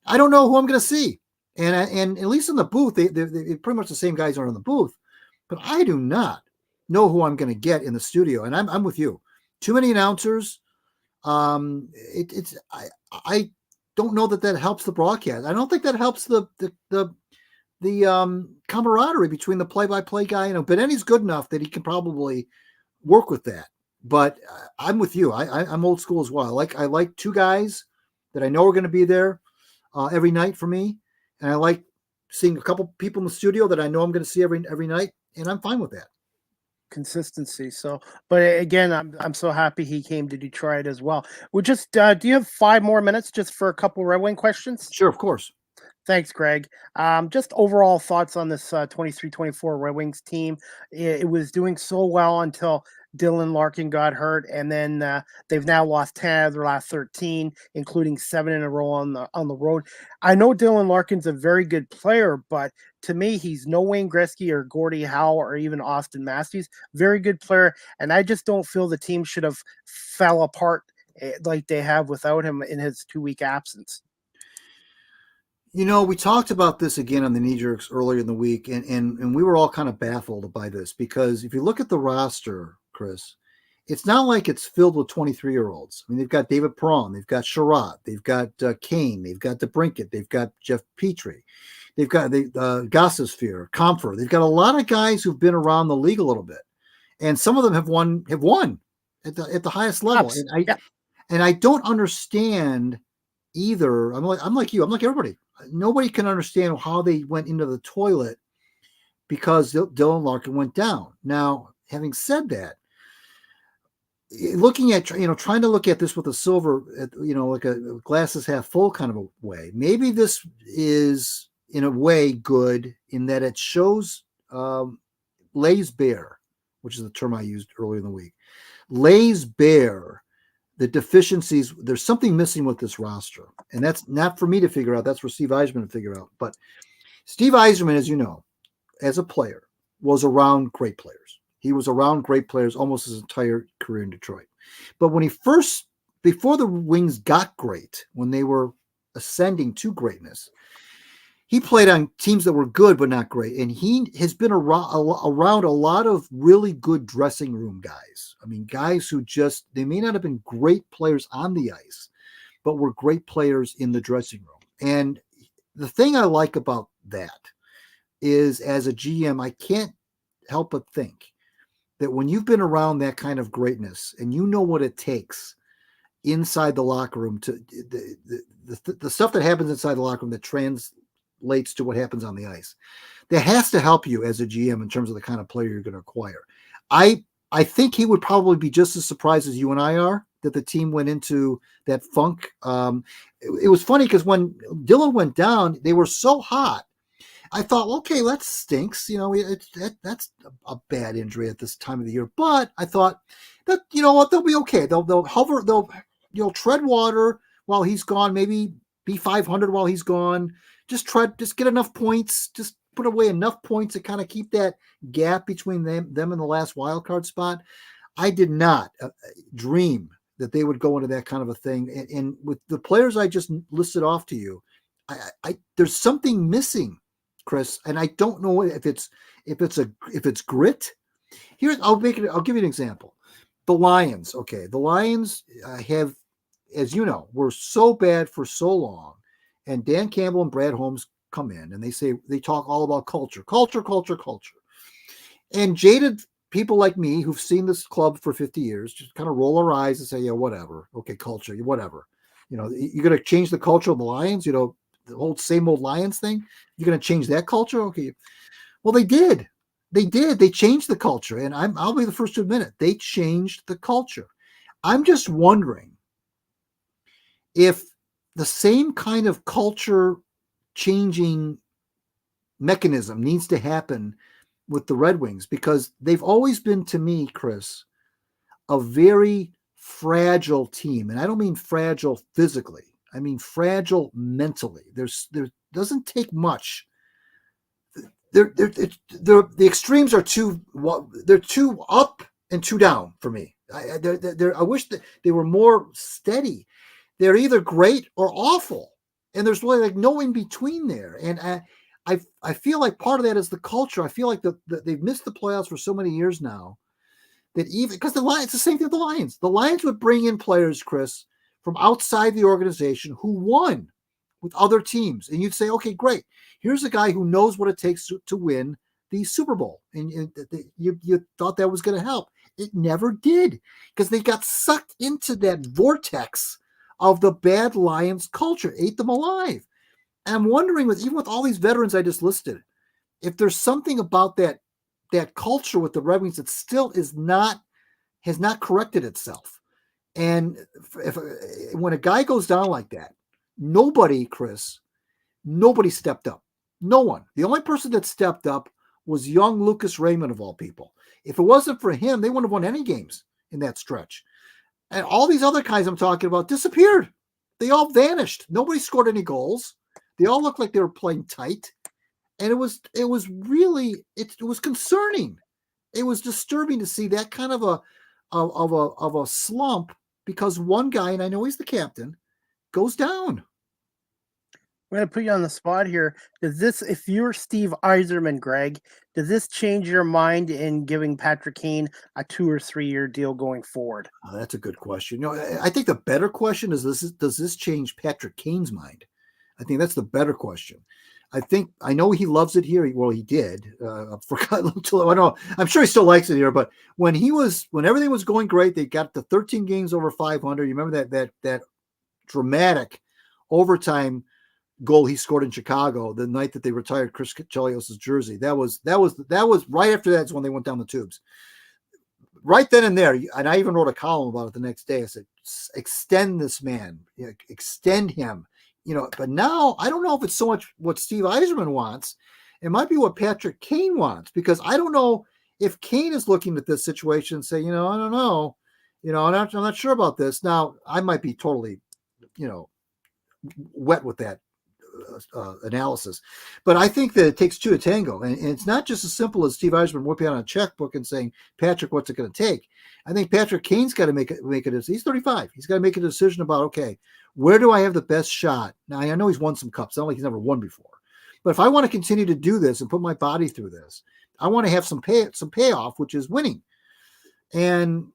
I don't know who I'm going to see. And at least in the booth, they're pretty much the same guys are in the booth, but I do not. know who I'm going to get in the studio. And I'm with you. Too many announcers. I don't know that helps the broadcast. I don't think that helps the camaraderie between the play-by-play guy. You know, Benetti's good enough that he can probably work with that. But I'm with you. I'm old school as well. I like two guys that I know are going to be there every night for me, and I like seeing a couple people in the studio that I know I'm going to see every night, and I'm fine with that.
Consistency. So, but again, I'm so happy he came to Detroit as well. We just do you have 5 more minutes just for a couple Red Wing questions?
Sure, of course.
Thanks, Greg. Just overall thoughts on this 23-24 Red Wings team. It was doing so well until Dylan Larkin got hurt, and then they've now lost 10 out of their last 13, including 7 in a row on the road. I know Dylan Larkin's a very good player, but to me, he's no Wayne Gretzky or Gordie Howe or even Austin Matthews. Very good player, and I just don't feel the team should have fell apart like they have without him in his 2-week absence.
You know, we talked about this again on the Knee Jerks earlier in the week, and we were all kind of baffled by this because if you look at the roster, Chris, it's not like it's filled with 23-year-olds. I mean, they've got David Perron, they've got Sherratt, they've got Kane, they've got DeBrincat, they've got Jeff Petrie, they've got the Gostisbehere, Comfer. They've got a lot of guys who've been around the league a little bit, and some of them have won at the highest level. And I don't understand either. I'm like you. I'm like everybody. Nobody can understand how they went into the toilet because Dylan Larkin went down. Now, having said that, looking at, trying to look at this with a silver, like a glasses half full kind of a way, maybe this is in a way good in that it shows lays bare, which is the term I used earlier in the week, lays bare the deficiencies. There's something missing with this roster, and that's not for me to figure out. That's for Steve Yzerman to figure out. But Steve Yzerman, as you know, as a player, was around great players. He was around great players almost his entire career in Detroit. But when before the Wings got great, when they were ascending to greatness, he played on teams that were good but not great, and he has been around a lot of really good dressing room guys. I mean, guys who they may not have been great players on the ice, but were great players in the dressing room. And the thing I like about that is, as a GM, I can't help but think that when you've been around that kind of greatness and you know what it takes inside the locker room to the stuff that happens inside the locker room that translates to what happens on the ice, that has to help you as a GM in terms of the kind of player you're going to acquire. I think he would probably be just as surprised as you and I are that the team went into that funk. It was funny because when Dylan went down, they were so hot. I thought, okay, that stinks. That's a bad injury at this time of the year. But I thought that, you know what, they'll be okay. They'll hover, they'll tread water while he's gone, maybe be 500 while he's gone. Just get enough points, just put away enough points to kind of keep that gap between them and the last wild card spot. I did not dream that they would go into that kind of a thing. And with the players I just listed off to you, there's something missing, Chris, and I don't know if it's grit. I'll give you an example. The Lions, okay. The Lions have, as you know, were so bad for so long, and Dan Campbell and Brad Holmes come in and they talk all about culture. And jaded people like me who've seen this club for 50 years just kind of roll our eyes and say, yeah, whatever. Okay, culture, whatever. You're going to change the culture of the Lions, the whole same old Lions thing. You're going to change that culture? Okay. Well, they did. They changed the culture, and I'll be the first to admit it. They changed the culture. I'm just wondering if the same kind of culture changing mechanism needs to happen with the Red Wings, because they've always been, to me, Chris, a very fragile team. And I don't mean fragile physically. I mean fragile mentally. There doesn't take much. The extremes are they're too up and too down for me. I wish that they were more steady. They're either great or awful, and there's really like no in between there. And I feel like part of that is the culture. I feel like they've missed the playoffs for so many years now that even because the Lions, it's the same thing with the Lions. The Lions would bring in players, Chris, from outside the organization who won with other teams. And you'd say, okay, great. Here's a guy who knows what it takes to win the Super Bowl. And you thought that was going to help. It never did because they got sucked into that vortex of the bad Lions culture, ate them alive. And I'm wondering, even with all these veterans I just listed, if there's something about that culture with the Red Wings that still has not corrected itself. And when a guy goes down like that, nobody stepped up. No one. The only person that stepped up was young Lucas Raymond, of all people. If it wasn't for him, they wouldn't have won any games in that stretch. And all these other guys I'm talking about disappeared. They all vanished. Nobody scored any goals. They all looked like they were playing tight. And it was really concerning. It was disturbing to see that kind of a slump because one guy, and I know he's the captain, goes down.
I'm going to put you on the spot here. If you're Steve Yzerman, Greg, does this change your mind in giving Patrick Kane a 2 or 3 year deal going forward?
Oh, that's a good question. I think the better question is does this change Patrick Kane's mind? I think that's the better question. I know he loves it here. Well, he did. I know. I'm sure he still likes it here. But when everything was going great, they got the 13 games over 500. You remember that dramatic overtime goal he scored in Chicago the night that they retired Chris Chelios' jersey. That was right after that is when they went down the tubes. Right then and there, and I even wrote a column about it the next day. I said, extend this man, extend him. But now I don't know if it's so much what Steve Yzerman wants. It might be what Patrick Kane wants, because I don't know if Kane is looking at this situation and say, I don't know, I'm not sure about this. Now I might be totally, wet with that analysis, but I think that it takes two to tango, and it's not just as simple as Steve Yzerman whipping out a checkbook and saying, Patrick, what's it going to take? I think Patrick Kane's got to make it. He's 35. He's got to make a decision about, okay, where do I have the best shot? Now, I know he's won some cups. It's not like he's never won before. But if I want to continue to do this and put my body through this, I want to have some payoff, which is winning. And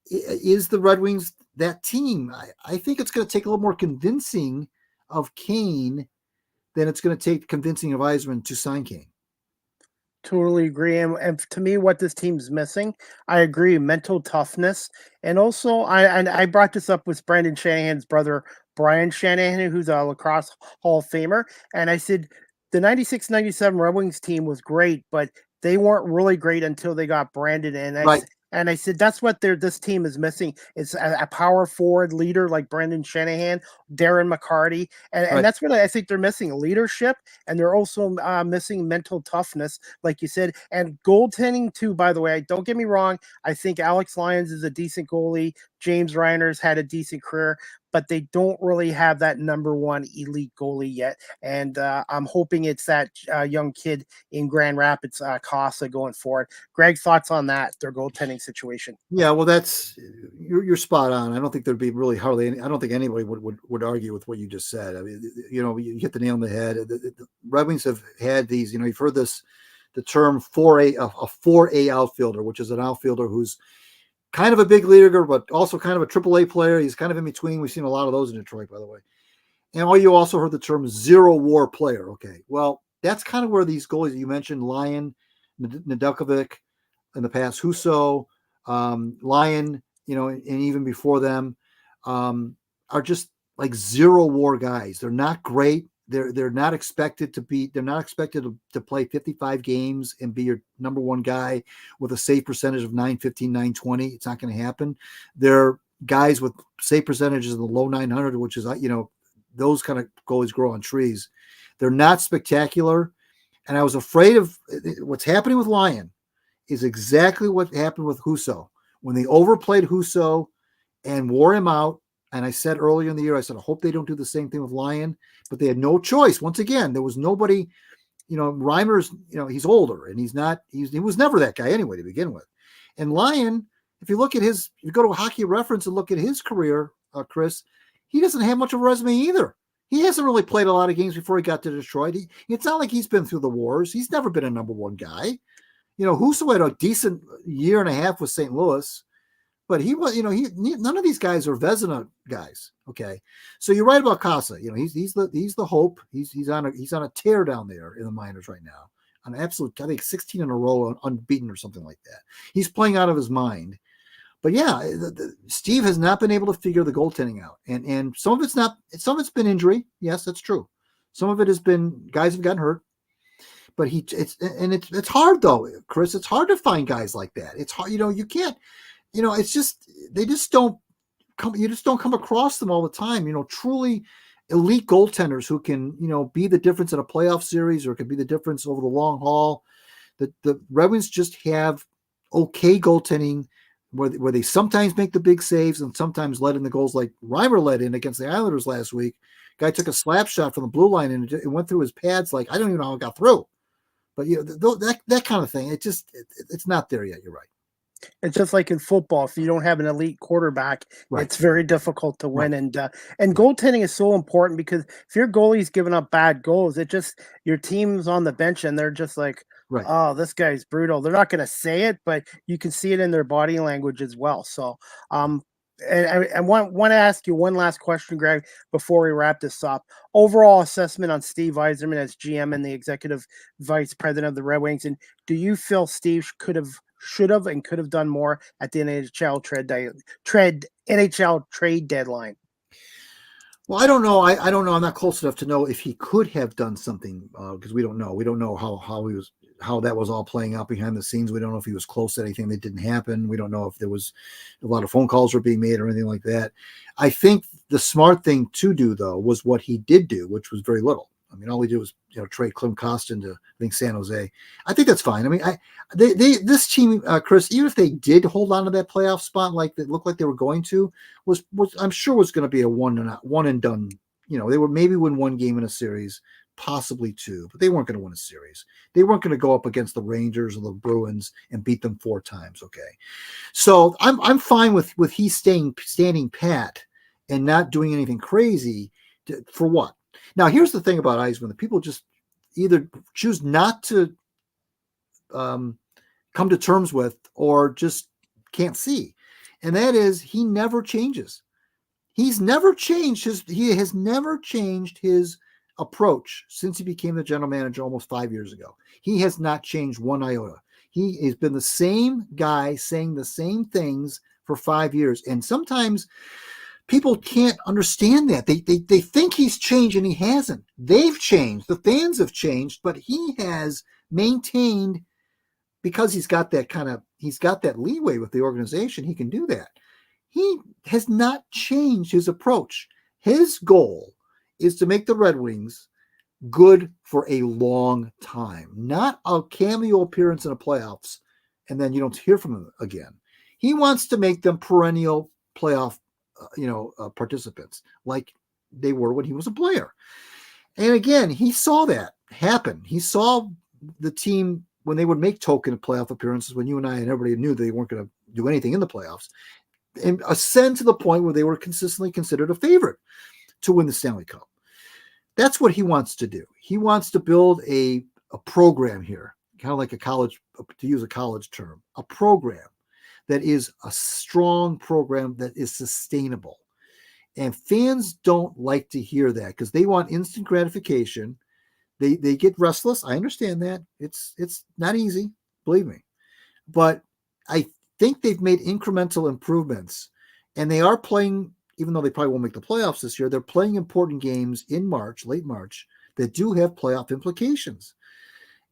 is the Red Wings that team? I think it's going to take a little more convincing of Kane than it's going to take convincing of Yzerman to sign Kane.
Totally agree. And to me, what this team's missing, I agree, mental toughness. And also, I brought this up with Brandon Shanahan's brother, Brian Shanahan, who's a lacrosse Hall of Famer. And I said, the 96-97 Red Wings team was great, but they weren't really great until they got Brandon in.
Right.
And I said, that's what this team is missing. It's a power forward leader like Brendan Shanahan, Darren McCarty. And that's what I think they're missing, leadership. And they're also missing mental toughness, like you said. And goaltending, too, by the way. Don't get me wrong. I think Alex Lyons is a decent goalie. James Reiner's had a decent career, but they don't really have that number one elite goalie yet. And I'm hoping it's that young kid in Grand Rapids, Casa, going forward. Greg, thoughts on that, their goaltending situation?
Yeah, well, you're spot on. I don't think there'd be really I don't think anybody would argue with what you just said. I mean, you hit the nail on the head. The Red Wings have had these, you've heard the term a 4A outfielder, which is an outfielder who's kind of a big leaguer, but also kind of a AAA player. He's kind of in between. We've seen a lot of those in Detroit, by the way. And you also heard the term zero war player. Okay, well, that's kind of where these goalies that you mentioned, Lyon, Nedeljkovic, in the past, Husso, Lyon, and even before them, are just like zero war guys. They're not great. They're not expected to be. They're not expected to play 55 games and be your number one guy with a save percentage of 915, 920. It's not going to happen. They're guys with save percentages in the low 900, which is those kind of goalies grow on trees. They're not spectacular, and I was afraid of what's happening with Lyon. Is exactly what happened with Husso when they overplayed Husso and wore him out. And I said earlier in the year, I said, I hope they don't do the same thing with Lyon, but they had no choice. Once again, there was nobody, Reimer's, he's older and he was never that guy anyway to begin with. And Lyon, if you go to a Hockey Reference and look at his career, Chris, he doesn't have much of a resume either. He hasn't really played a lot of games before he got to Detroit. It's not like he's been through the wars. He's never been a number one guy. Husso had a decent year and a half with St. Louis, but he was, none of these guys are Vezina guys. Okay, so you're right about Casa. He's the hope. He's on a tear down there in the minors right now. An absolute, I think 16 in a row unbeaten or something like that. He's playing out of his mind. But yeah, Steve has not been able to figure the goaltending out, and some of it's been injury. Yes, that's true. Some of it has been guys have gotten hurt, but it's hard though, Chris. It's hard to find guys like that. It's hard, you can't, it's just they just don't come. You just don't come across them all the time. Truly elite goaltenders who can be the difference in a playoff series or can be the difference over the long haul. The Red Wings just have okay goaltending. Where they sometimes make the big saves and sometimes let in the goals like Reimer let in against the Islanders last week. Guy took a slap shot from the blue line and it went through his pads like I don't even know how it got through. But that kind of thing, it's not there yet. You're right.
It's just like in football. If you don't have an elite quarterback,
right.
It's very difficult to win.
Right.
And goaltending is so important because if your goalie's giving up bad goals, your team's on the bench and they're just like,
right.
Oh, this guy's brutal. They're not going to say it, but you can see it in their body language as well. So, and I want to ask you one last question, Greg, before we wrap this up. Overall assessment on Steve Yzerman as GM and the executive vice president of the Red Wings. And do you feel Steve should have, and could have done more at the NHL trade deadline?
Well, I don't know. I don't know. I'm not close enough to know if he could have done something because we don't know. We don't know how that was all playing out behind the scenes. We don't know if he was close to anything that didn't happen. We don't know if there was a lot of phone calls were being made or anything like that. I think the smart thing to do, though, was what he did do, which was very little. I mean, all he did was trade Klim Kostin to, I think, San Jose. I think that's fine. I mean, this team, Chris, even if they did hold on to that playoff spot like that looked like they were going to, was I'm sure was going to be a one and done. They would maybe win one game in a series, possibly two, but they weren't going to win a series. They weren't going to go up against the Rangers or the Bruins and beat them 4 times. Okay, so I'm fine with he standing pat and not doing anything crazy for what. Now, here's the thing about Yzerman. The people just either choose not to come to terms with or just can't see. And that is he never changes. He has never changed his approach since he became the general manager almost 5 years ago. He has not changed one iota. He has been the same guy saying the same things for 5 years. And sometimes people can't understand that. They think he's changed and he hasn't. They've changed. The fans have changed, but he has maintained because he's got that leeway with the organization. He can do that. He has not changed his approach. His goal is to make the Red Wings good for a long time, not a cameo appearance in the playoffs and then you don't hear from him again. He wants to make them perennial playoff participants like they were when he was a player. And again, he saw that happen. He saw the team when they would make token playoff appearances when you and I and everybody knew they weren't going to do anything in the playoffs and ascend to the point where they were consistently considered a favorite to win the Stanley Cup. That's what he wants to do. He wants to build a program here, kind of like a college, to use a college term, a program that is a strong program that is sustainable. And fans don't like to hear that because they want instant gratification. They get restless. I understand that. It's not easy, believe me. But I think they've made incremental improvements. And they are playing, even though they probably won't make the playoffs this year, they're playing important games in March, late March, that do have playoff implications.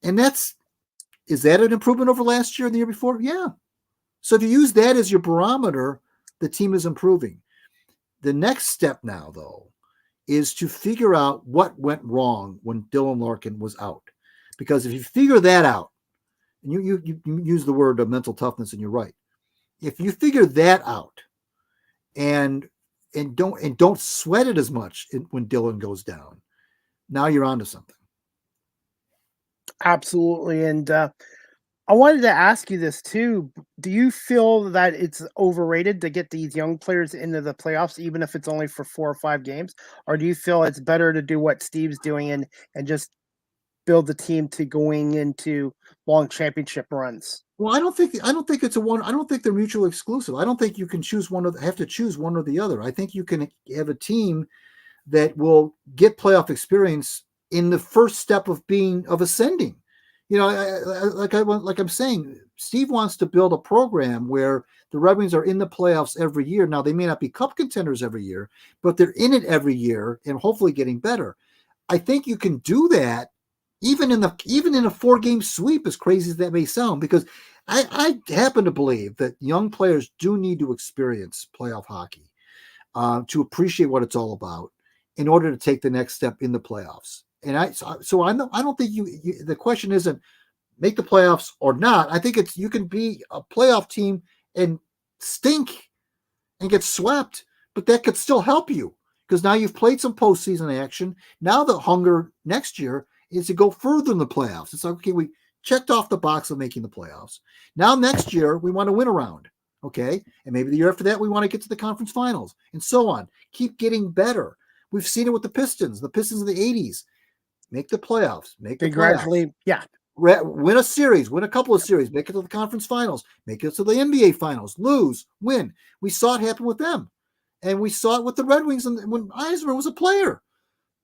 And is that an improvement over last year and the year before? Yeah. So if you use that as your barometer, the team is improving. The next step now, though, is to figure out what went wrong when Dylan Larkin was out. Because if you figure that out, and you use the word of mental toughness, and you're right. If you figure that out and don't sweat it as much when Dylan goes down, now you're onto something.
Absolutely. And I wanted to ask you this too. Do you feel that it's overrated to get these young players into the playoffs, even if it's only for 4 or 5 games? Or do you feel it's better to do what Steve's doing and just build the team to going into long championship runs?
Well, I don't think it's a one. I don't think they're mutually exclusive. I don't think you can choose have to choose one or the other. I think you can have a team that will get playoff experience in the first step of ascending. You know, like I'm saying, Steve wants to build a program where the Red Wings are in the playoffs every year. Now they may not be cup contenders every year, but they're in it every year and hopefully getting better. I think you can do that even in a 4-game sweep, as crazy as that may sound, because I happen to believe that young players do need to experience playoff hockey to appreciate what it's all about in order to take the next step in the playoffs. And I don't think the question isn't make the playoffs or not. I think it's you can be a playoff team and stink and get swept, but that could still help you because now you've played some postseason action. Now the hunger next year is to go further in the playoffs. It's like, okay, we checked off the box of making the playoffs. Now next year we want to win a round. Okay. And maybe the year after that, we want to get to the conference finals and so on. Keep getting better. We've seen it with the Pistons of the 80s. Make the playoffs. Make the playoffs.
Yeah.
Win a series, win a couple of series, make it to the conference finals, make it to the NBA finals, lose, win. We saw it happen with them. And we saw it with the Red Wings when Eisner was a player.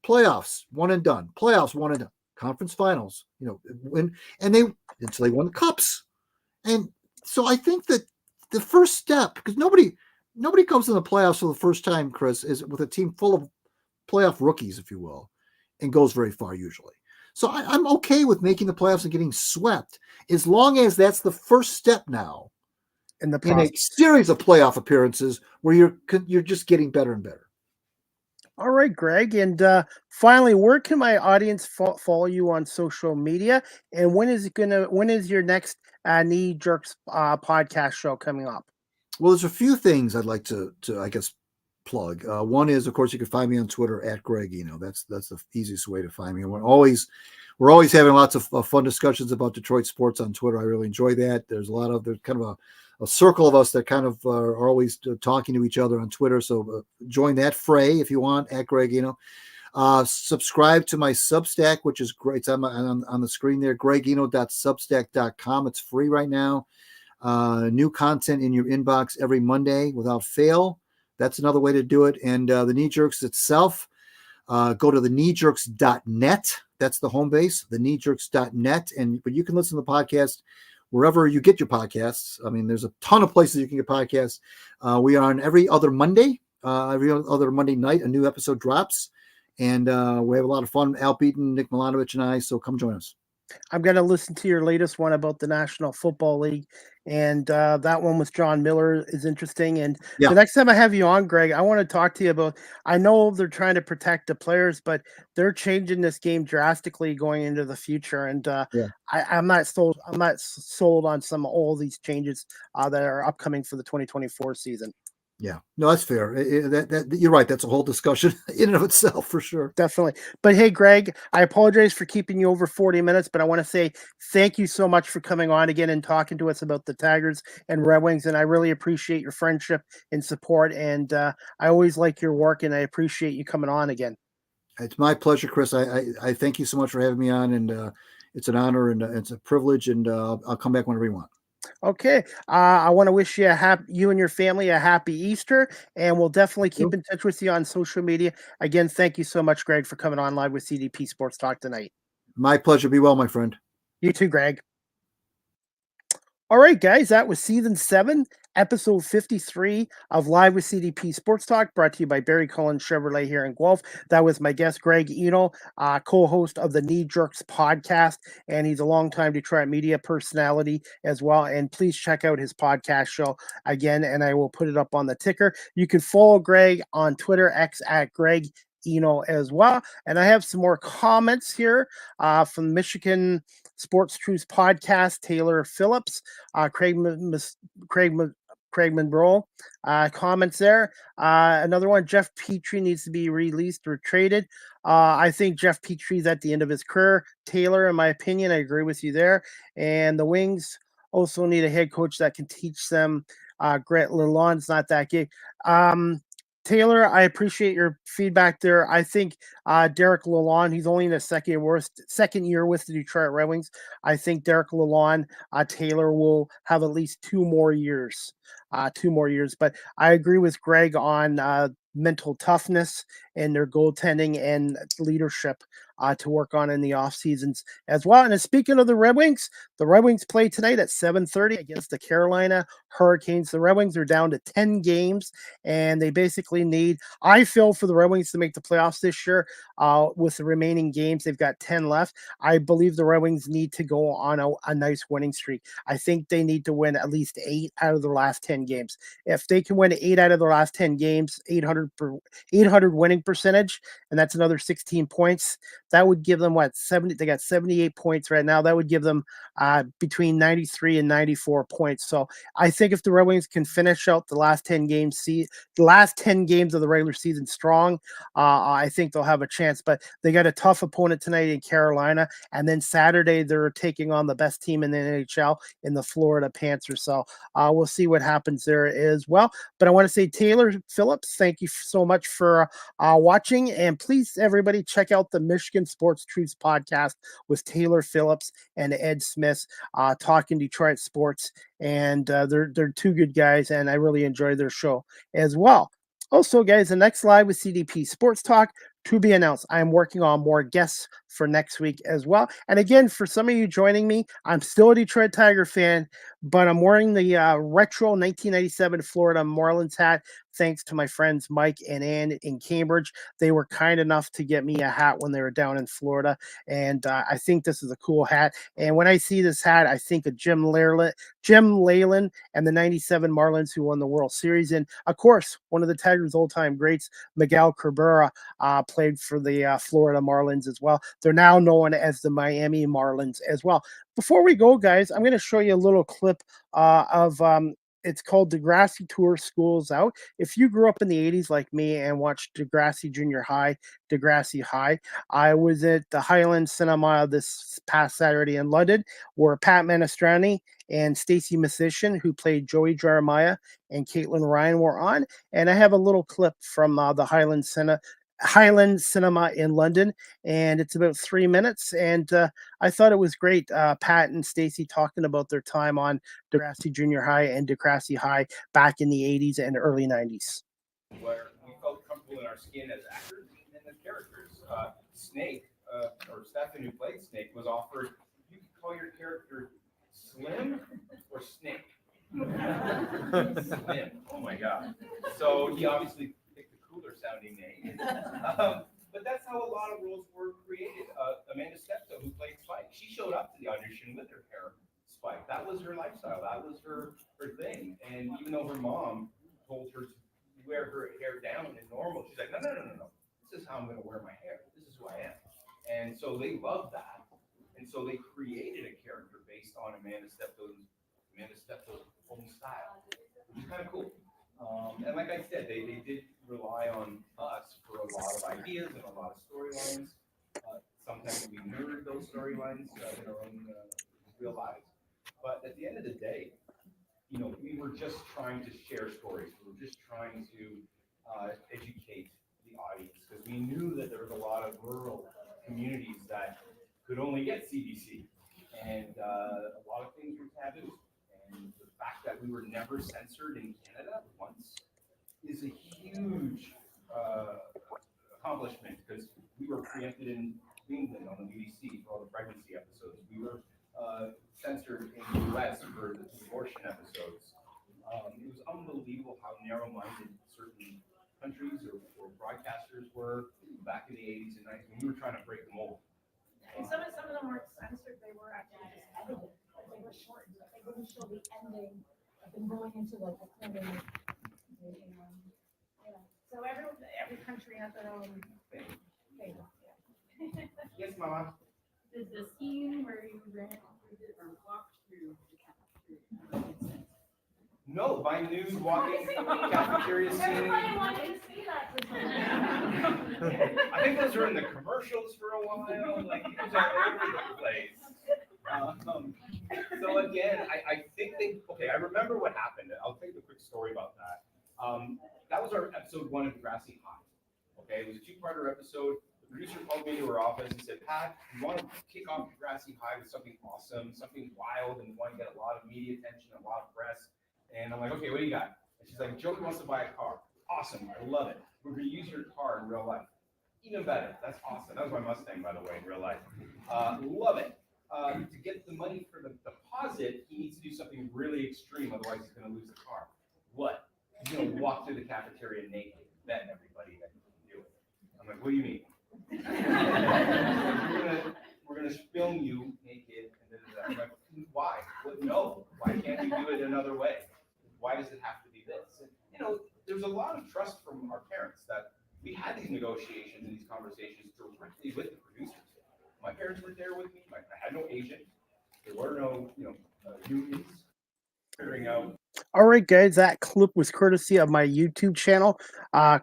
Playoffs, one and done. Playoffs, one and done. Conference finals, win. And until they won the cups. And so I think that the first step, because nobody comes in the playoffs for the first time, Chris, is with a team full of playoff rookies, if you will, and goes very far usually. So I'm okay with making the playoffs and getting swept as long as that's the first step now in a series of playoff appearances where you're just getting better and better.
All right, Greg. And finally, where can my audience follow you on social media? And when is your next Knee Jerks podcast show coming up?
Well, there's a few things I'd like to I guess plug. One is, of course, you can find me on Twitter at Greg Eno. That's the easiest way to find me. We're always having lots of fun discussions about Detroit sports on Twitter. I really enjoy that. There's kind of a circle of us that kind of are always talking to each other on Twitter. So join that fray if you want at Greg Eno. Subscribe to my Substack, which is great. It's on the screen there, gregeno.substack.com. It's free right now. New content in your inbox every Monday without fail. That's another way to do it. And the Knee Jerks itself, go to thekneejerks.net. That's the home base, thekneejerks.net. But you can listen to the podcast wherever you get your podcasts. I mean, there's a ton of places you can get podcasts. We are on every other Monday night, a new episode drops. And we have a lot of fun. Al Beaton, Nick Milanovich, and I. So come join us.
I'm going to listen to your latest one about the National Football League. And that one with John Miller is interesting. And the next time I have you on, Greg, I want to talk to you about, I know they're trying to protect the players, but they're changing this game drastically going into the future. And I'm not sold on all these changes that are upcoming for the 2024 season.
Yeah, no, that's fair. You're right. That's a whole discussion in and of itself, for sure.
Definitely. But hey, Greg, I apologize for keeping you over 40 minutes, but I want to say thank you so much for coming on again and talking to us about the Tigers and Red Wings. And I really appreciate your friendship and support. And I always like your work, and I appreciate you coming on again.
It's my pleasure, Chris. I thank you so much for having me on, and it's an honor and it's a privilege. And I'll come back whenever you want.
Okay. I want to wish you you and your family a happy Easter, and we'll definitely keep in touch with you on social media. Again, thank you so much, Greg, for coming on live with CDP Sports Talk tonight.
My pleasure. Be well, my friend.
You too, Greg. All right, guys, that was season 7, episode 53 of Live with CDP Sports Talk, brought to you by Barry Cullen Chevrolet here in Guelph. That was my guest, Greg Eno, co-host of the Knee Jerks podcast, and he's a longtime Detroit media personality as well. And please check out his podcast show again, and I will put it up on the ticker. You can follow Greg on Twitter, X at Greg Eno as well. And I have some more comments here from Michigan Sports Truth podcast, Taylor Phillips, Craig Craig Monroe. Comments there. Another one, Jeff Petrie needs to be released or traded. I think Jeff Petrie's at the end of his career. Taylor, in my opinion, I agree with you there. And the Wings also need a head coach that can teach them. Grant Lalonde's not that good. Taylor, I appreciate your feedback there. I think Derek Lalonde, he's only in his second year with the Detroit Red Wings. I think Derek Lalonde, Taylor will have at least 2 more years. 2 more years. But I agree with Greg on mental toughness and their goaltending and leadership to work on in the off seasons as well. And speaking of the Red Wings play tonight at 7:30 against the Carolina Hurricanes. The Red Wings are down to 10 games, and they basically need, I feel, for the Red Wings to make the playoffs this year with the remaining games. They've got 10 left. I believe the Red Wings need to go on a nice winning streak. I think they need to win at least 8 out of the last 10 games. If they can win 8 out of the last 10 games, 800 winning percentage, and that's another 16 points. That would give them 70. They got 78 points right now. That would give them between 93 and 94 points. So I think if the Red Wings can finish out the last 10 games, the last 10 games of the regular season strong, I think they'll have a chance. But they got a tough opponent tonight in Carolina, and then Saturday they're taking on the best team in the NHL in the Florida Panthers. So we'll see what happens there as well. But I want to say, Taylor Phillips, thank you so much for watching, and please, everybody, check out the Michigan Sports Truths podcast with Taylor Phillips and Ed Smith talking Detroit sports, and they're two good guys, and I really enjoy their show as well. Also, guys, the next live with CDP Sports Talk to be announced. I'm working on more guests for next week as well. And again, for some of you joining me, I'm still a Detroit Tiger fan, but I'm wearing the retro 1997 Florida Marlins hat, thanks to my friends Mike and Ann in Cambridge. They were kind enough to get me a hat when they were down in Florida, and I think this is a cool hat. And when I see this hat, I think of Jim Leyland and the 97 Marlins who won the World Series. And of course, one of the Tigers' old-time greats, Miguel Cabrera, played for the Florida Marlins as well. They're now known as the Miami Marlins as well. Before we go, guys, I'm going to show you a little clip of it's called Degrassi Tour Schools Out. If you grew up in the 80s like me and watched Degrassi Junior High, Degrassi High, I was at the Highland Cinema this past Saturday in London, where Pat Manestrani and Stacey Musician, who played Joey Jeremiah and Caitlin Ryan, were on. And I have a little clip from the Highland Cinema in London, and it's about 3 minutes. And I thought it was great. Pat and Stacey talking about their time on Degrassi Junior High and Degrassi High back in the 80s and early 90s.
Where we felt comfortable in our skin as actors and as characters. Snake, or Stefan, who played Snake, was offered, you could call your character Slim or Snake. Slim. Oh my God. So he obviously picked a cooler sounding name. But that's how a lot of roles were created. Amanda Steptoe, who played Spike, she showed up to the audition with her hair spiked. That was her lifestyle. That was her thing. And even though her mom told her to wear her hair down and normal, she's like, no. This is how I'm going to wear my hair. This is who I am. And so they loved that. And so they created a character based on Amanda Steptoe's own style, which is kind of cool. And like I said, they did rely on us for a lot of ideas and a lot of storylines. Sometimes we mirrored those storylines in our own real lives. But at the end of the day, we were just trying to share stories. We were just trying to educate the audience, because we knew that there was a lot of rural communities that could only get CBC, and a lot of things were taboo. And the fact that we were never censored in Canada once is a huge accomplishment, because we were preempted in England on the BBC for all the pregnancy episodes. We were censored in the US for the abortion episodes. It was unbelievable how narrow-minded certain countries or broadcasters were back in the 80s and 90s when we were trying to break the mold.
And some of them weren't censored; they were actually just edited. Like they were shortened. They wouldn't show the ending of them going into like the clinic. Yeah. So every country has their own favor. Yeah.
Yes, Mama.
Did the scene where you ran or walked through the cafeteria make sense?
No, Vine News, walking, cafeteria scene.
Everybody wants to see that for some reason.
I think those are in the commercials for a while, like it was all over the place. So again, I think okay, I remember what happened. I'll tell you a quick story about that. That was our episode 1 of Grassy High. Okay, it was a 2-parter episode. The producer called me to her office and said, Pat, we want to kick off Grassy High with something awesome, something wild, and we want to get a lot of media attention, a lot of press. And I'm like, okay, what do you got? And she's like, Joey wants to buy a car. Awesome, I love it. We're going to use your car in real life. Even better, that's awesome. That was my Mustang, by the way, in real life. Love it. To get the money for the deposit, he needs to do something really extreme, otherwise he's going to lose the car. What? He's going to walk through the cafeteria naked, bet everybody that he can do it. I'm like, what do you mean? we're gonna film you naked, and I'm like, why? Well, no, why can't we do it another way? Why does it have to be this? And, there's a lot of trust from our parents that we had these negotiations and these conversations directly with the producers. My parents were there with me. I had no agent. There were no, unions figuring out.
All right, guys, that clip was courtesy of my YouTube channel,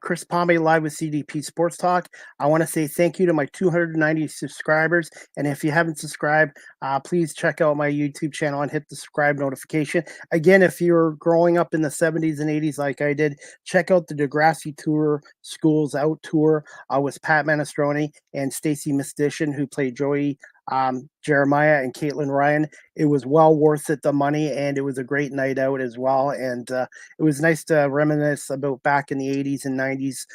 Chris Pombe Live with CDP Sports Talk. I want to say thank you to my 290 subscribers. And if you haven't subscribed, please check out my YouTube channel and hit the subscribe notification. Again, if you're growing up in the 70s and 80s like I did, check out the Degrassi Tour Schools Out Tour with Pat Manestrone and Stacy Mistician, who played Joey, Jeremiah, and Caitlin Ryan. It was well worth it, the money, and it was a great night out as well. And it was nice to reminisce about back in the 80s and 90s,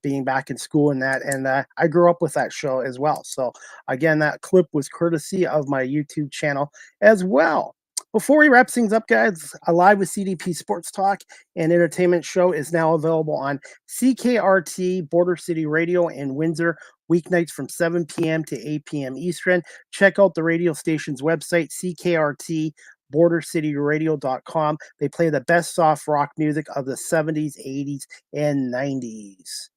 being back in school and that. And I grew up with that show as well. So again, that clip was courtesy of my YouTube channel as well. Before we wrap things up, guys, a Live with CDP Sports Talk and Entertainment show is now available on CKRT Border City Radio in Windsor, weeknights from 7 p.m. to 8 p.m. Eastern. Check out the radio station's website, CKRT BorderCityRadio.com. They play the best soft rock music of the 70s, 80s, and 90s.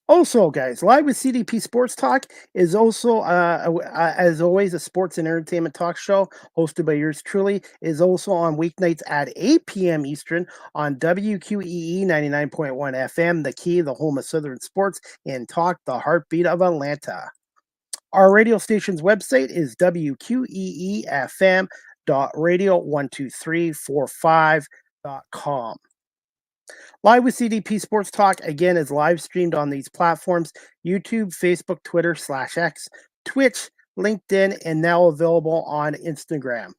Also, guys, Live with CDP Sports Talk is also, as always, a sports and entertainment talk show hosted by yours truly. Is also on weeknights at 8 p.m. Eastern on WQEE 99.1 FM, the key, the home of Southern sports, and talk, the heartbeat of Atlanta. Our radio station's website is WQEEFM.radio12345.com. Live with CDP Sports Talk, again, is live streamed on these platforms: YouTube, Facebook, Twitter /X, Twitch, LinkedIn, and now available on Instagram.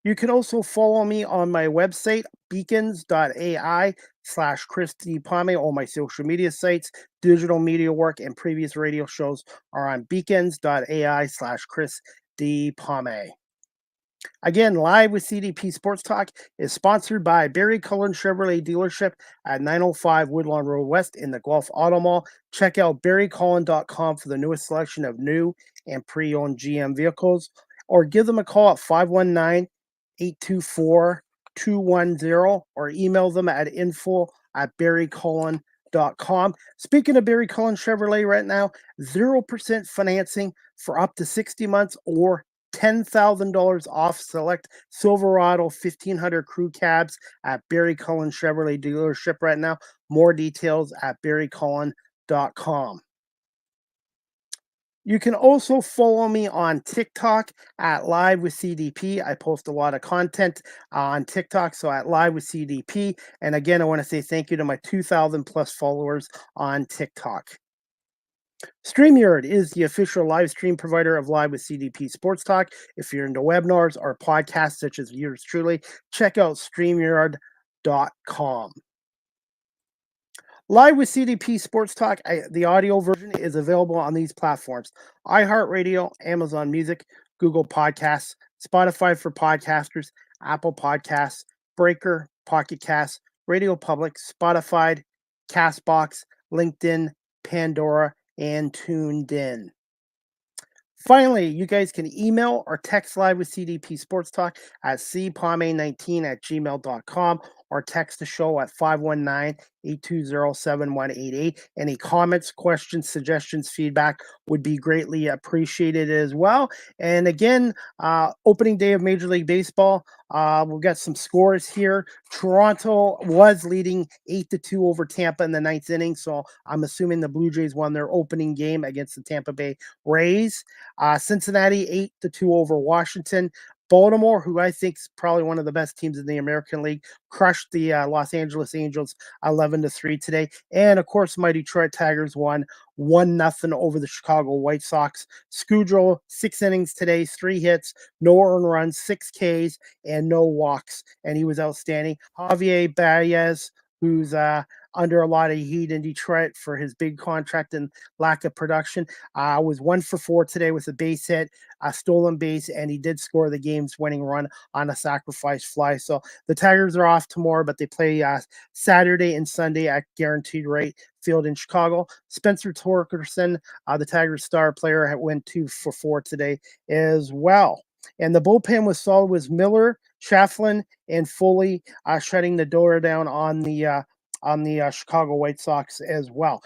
You can also follow me on my website, beacons.ai/Chris D. Pombe. All my social media sites, digital media work, and previous radio shows are on beacons.ai/Chris D. Pombe. Again, Live with CDP Sports Talk is sponsored by Barry Cullen Chevrolet Dealership at 905 Woodlawn Road West in the Guelph Auto Mall. Check out barrycullen.com for the newest selection of new and pre-owned GM vehicles, or give them a call at 519-824-210, or email them at info@barrycullen.com. Speaking of Barry Cullen Chevrolet right now, 0% financing for up to 60 months or $10,000 off select Silverado 1500 crew cabs at Barry Cullen Chevrolet Dealership right now. More details at barrycullen.com. You can also follow me on TikTok at Live with CDP. I post a lot of content on TikTok, so at Live with CDP. And again, I want to say thank you to my 2,000 plus followers on TikTok. StreamYard is the official live stream provider of Live with CDP Sports Talk. If you're into webinars or podcasts such as yours truly, check out StreamYard.com. Live with CDP Sports Talk, the audio version is available on these platforms: iHeartRadio, Amazon Music, Google Podcasts, Spotify for podcasters, Apple Podcasts, Breaker, Pocket Casts, Radio Public, Spotify, Castbox, LinkedIn, Pandora, and Tuned In. Finally, you guys can email or text Live with CDP Sports Talk at cpombe19@gmail.com, or text the show at 519-820-7188. Any comments, questions, suggestions, feedback would be greatly appreciated as well. And again, opening day of Major League Baseball. We'll get some scores here. Toronto was leading 8-2 over Tampa in the ninth inning, so I'm assuming the Blue Jays won their opening game against the Tampa Bay Rays. Cincinnati 8-2 over Washington. Baltimore, who I think is probably one of the best teams in the American League, crushed the Los Angeles Angels 11-3 today. And of course, my Detroit Tigers won 1-0 over the Chicago White Sox. Scudro, 6 innings today, 3 hits, no earned runs, 6 Ks, and no walks. And he was outstanding. Javier Baez, who's under a lot of heat in Detroit for his big contract and lack of production, was 1 for 4 today with a base hit, a stolen base, and he did score the game's winning run on a sacrifice fly. So the Tigers are off tomorrow, but they play Saturday and Sunday at Guaranteed Rate Field in Chicago. Spencer Torkelson, the Tigers star player, went 2 for 4 today as well. And the bullpen was solid with Miller, Shaflin, and Foley shutting the door down on the Chicago White Sox as well.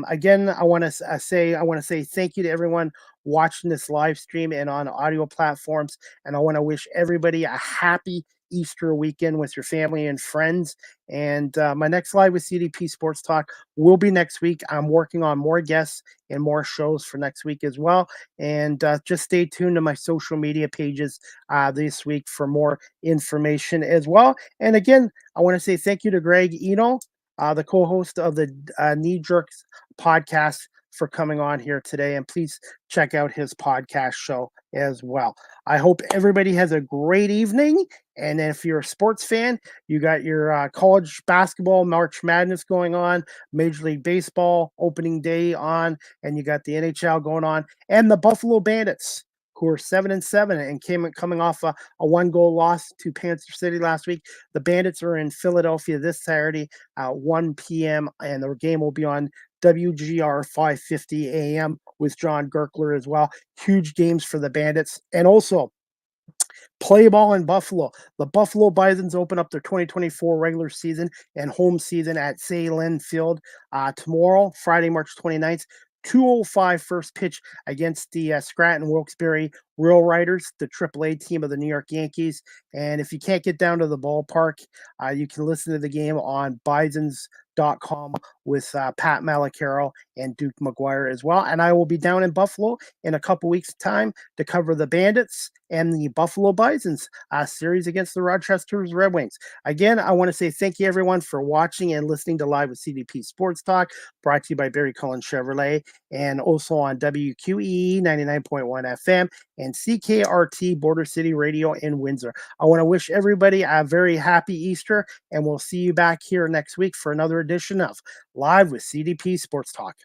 Again, I want to say thank you to everyone watching this live stream and on audio platforms. And I want to wish everybody a happy Easter weekend with your family and friends. And my next live with CDP Sports Talk will be next week. I'm working on more guests and more shows for next week as well. And just stay tuned to my social media pages this week for more information as well. And again, I want to say thank you to Greg Eno, the co-host of the Knee Jerks podcast, for coming on here today. And please check out his podcast show as well. I hope everybody has a great evening. And if you're a sports fan, you got your college basketball March Madness going on, Major League Baseball opening day on, and you got the NHL going on, and the Buffalo Bandits, who are 7-7 and coming off a 1-goal loss to Panther City last week. The Bandits are in Philadelphia this Saturday at 1 p.m. and the game will be on WGR 550 AM with John Gerkler as well. Huge games for the Bandits. And also, play ball in Buffalo. The Buffalo Bisons open up their 2024 regular season and home season at Say-Lin Field tomorrow, Friday, March 29th. 2:05 first pitch against the Scranton Wilkes-Barre Real Riders, the AAA team of the New York Yankees. And if you can't get down to the ballpark, you can listen to the game on bisons.com with Pat Malacaro and Duke McGuire as well. And I will be down in Buffalo in a couple weeks' time to cover the Bandits and the Buffalo Bisons series against the Rochester Red Wings. Again, I want to say thank you, everyone, for watching and listening to Live with CDP Sports Talk, brought to you by Barry Cullen Chevrolet, and also on WQEE 99.1 FM and CKRT Border City Radio in Windsor. I want to wish everybody a very happy Easter, and we'll see you back here next week for another edition of Live with CDP Sports Talk.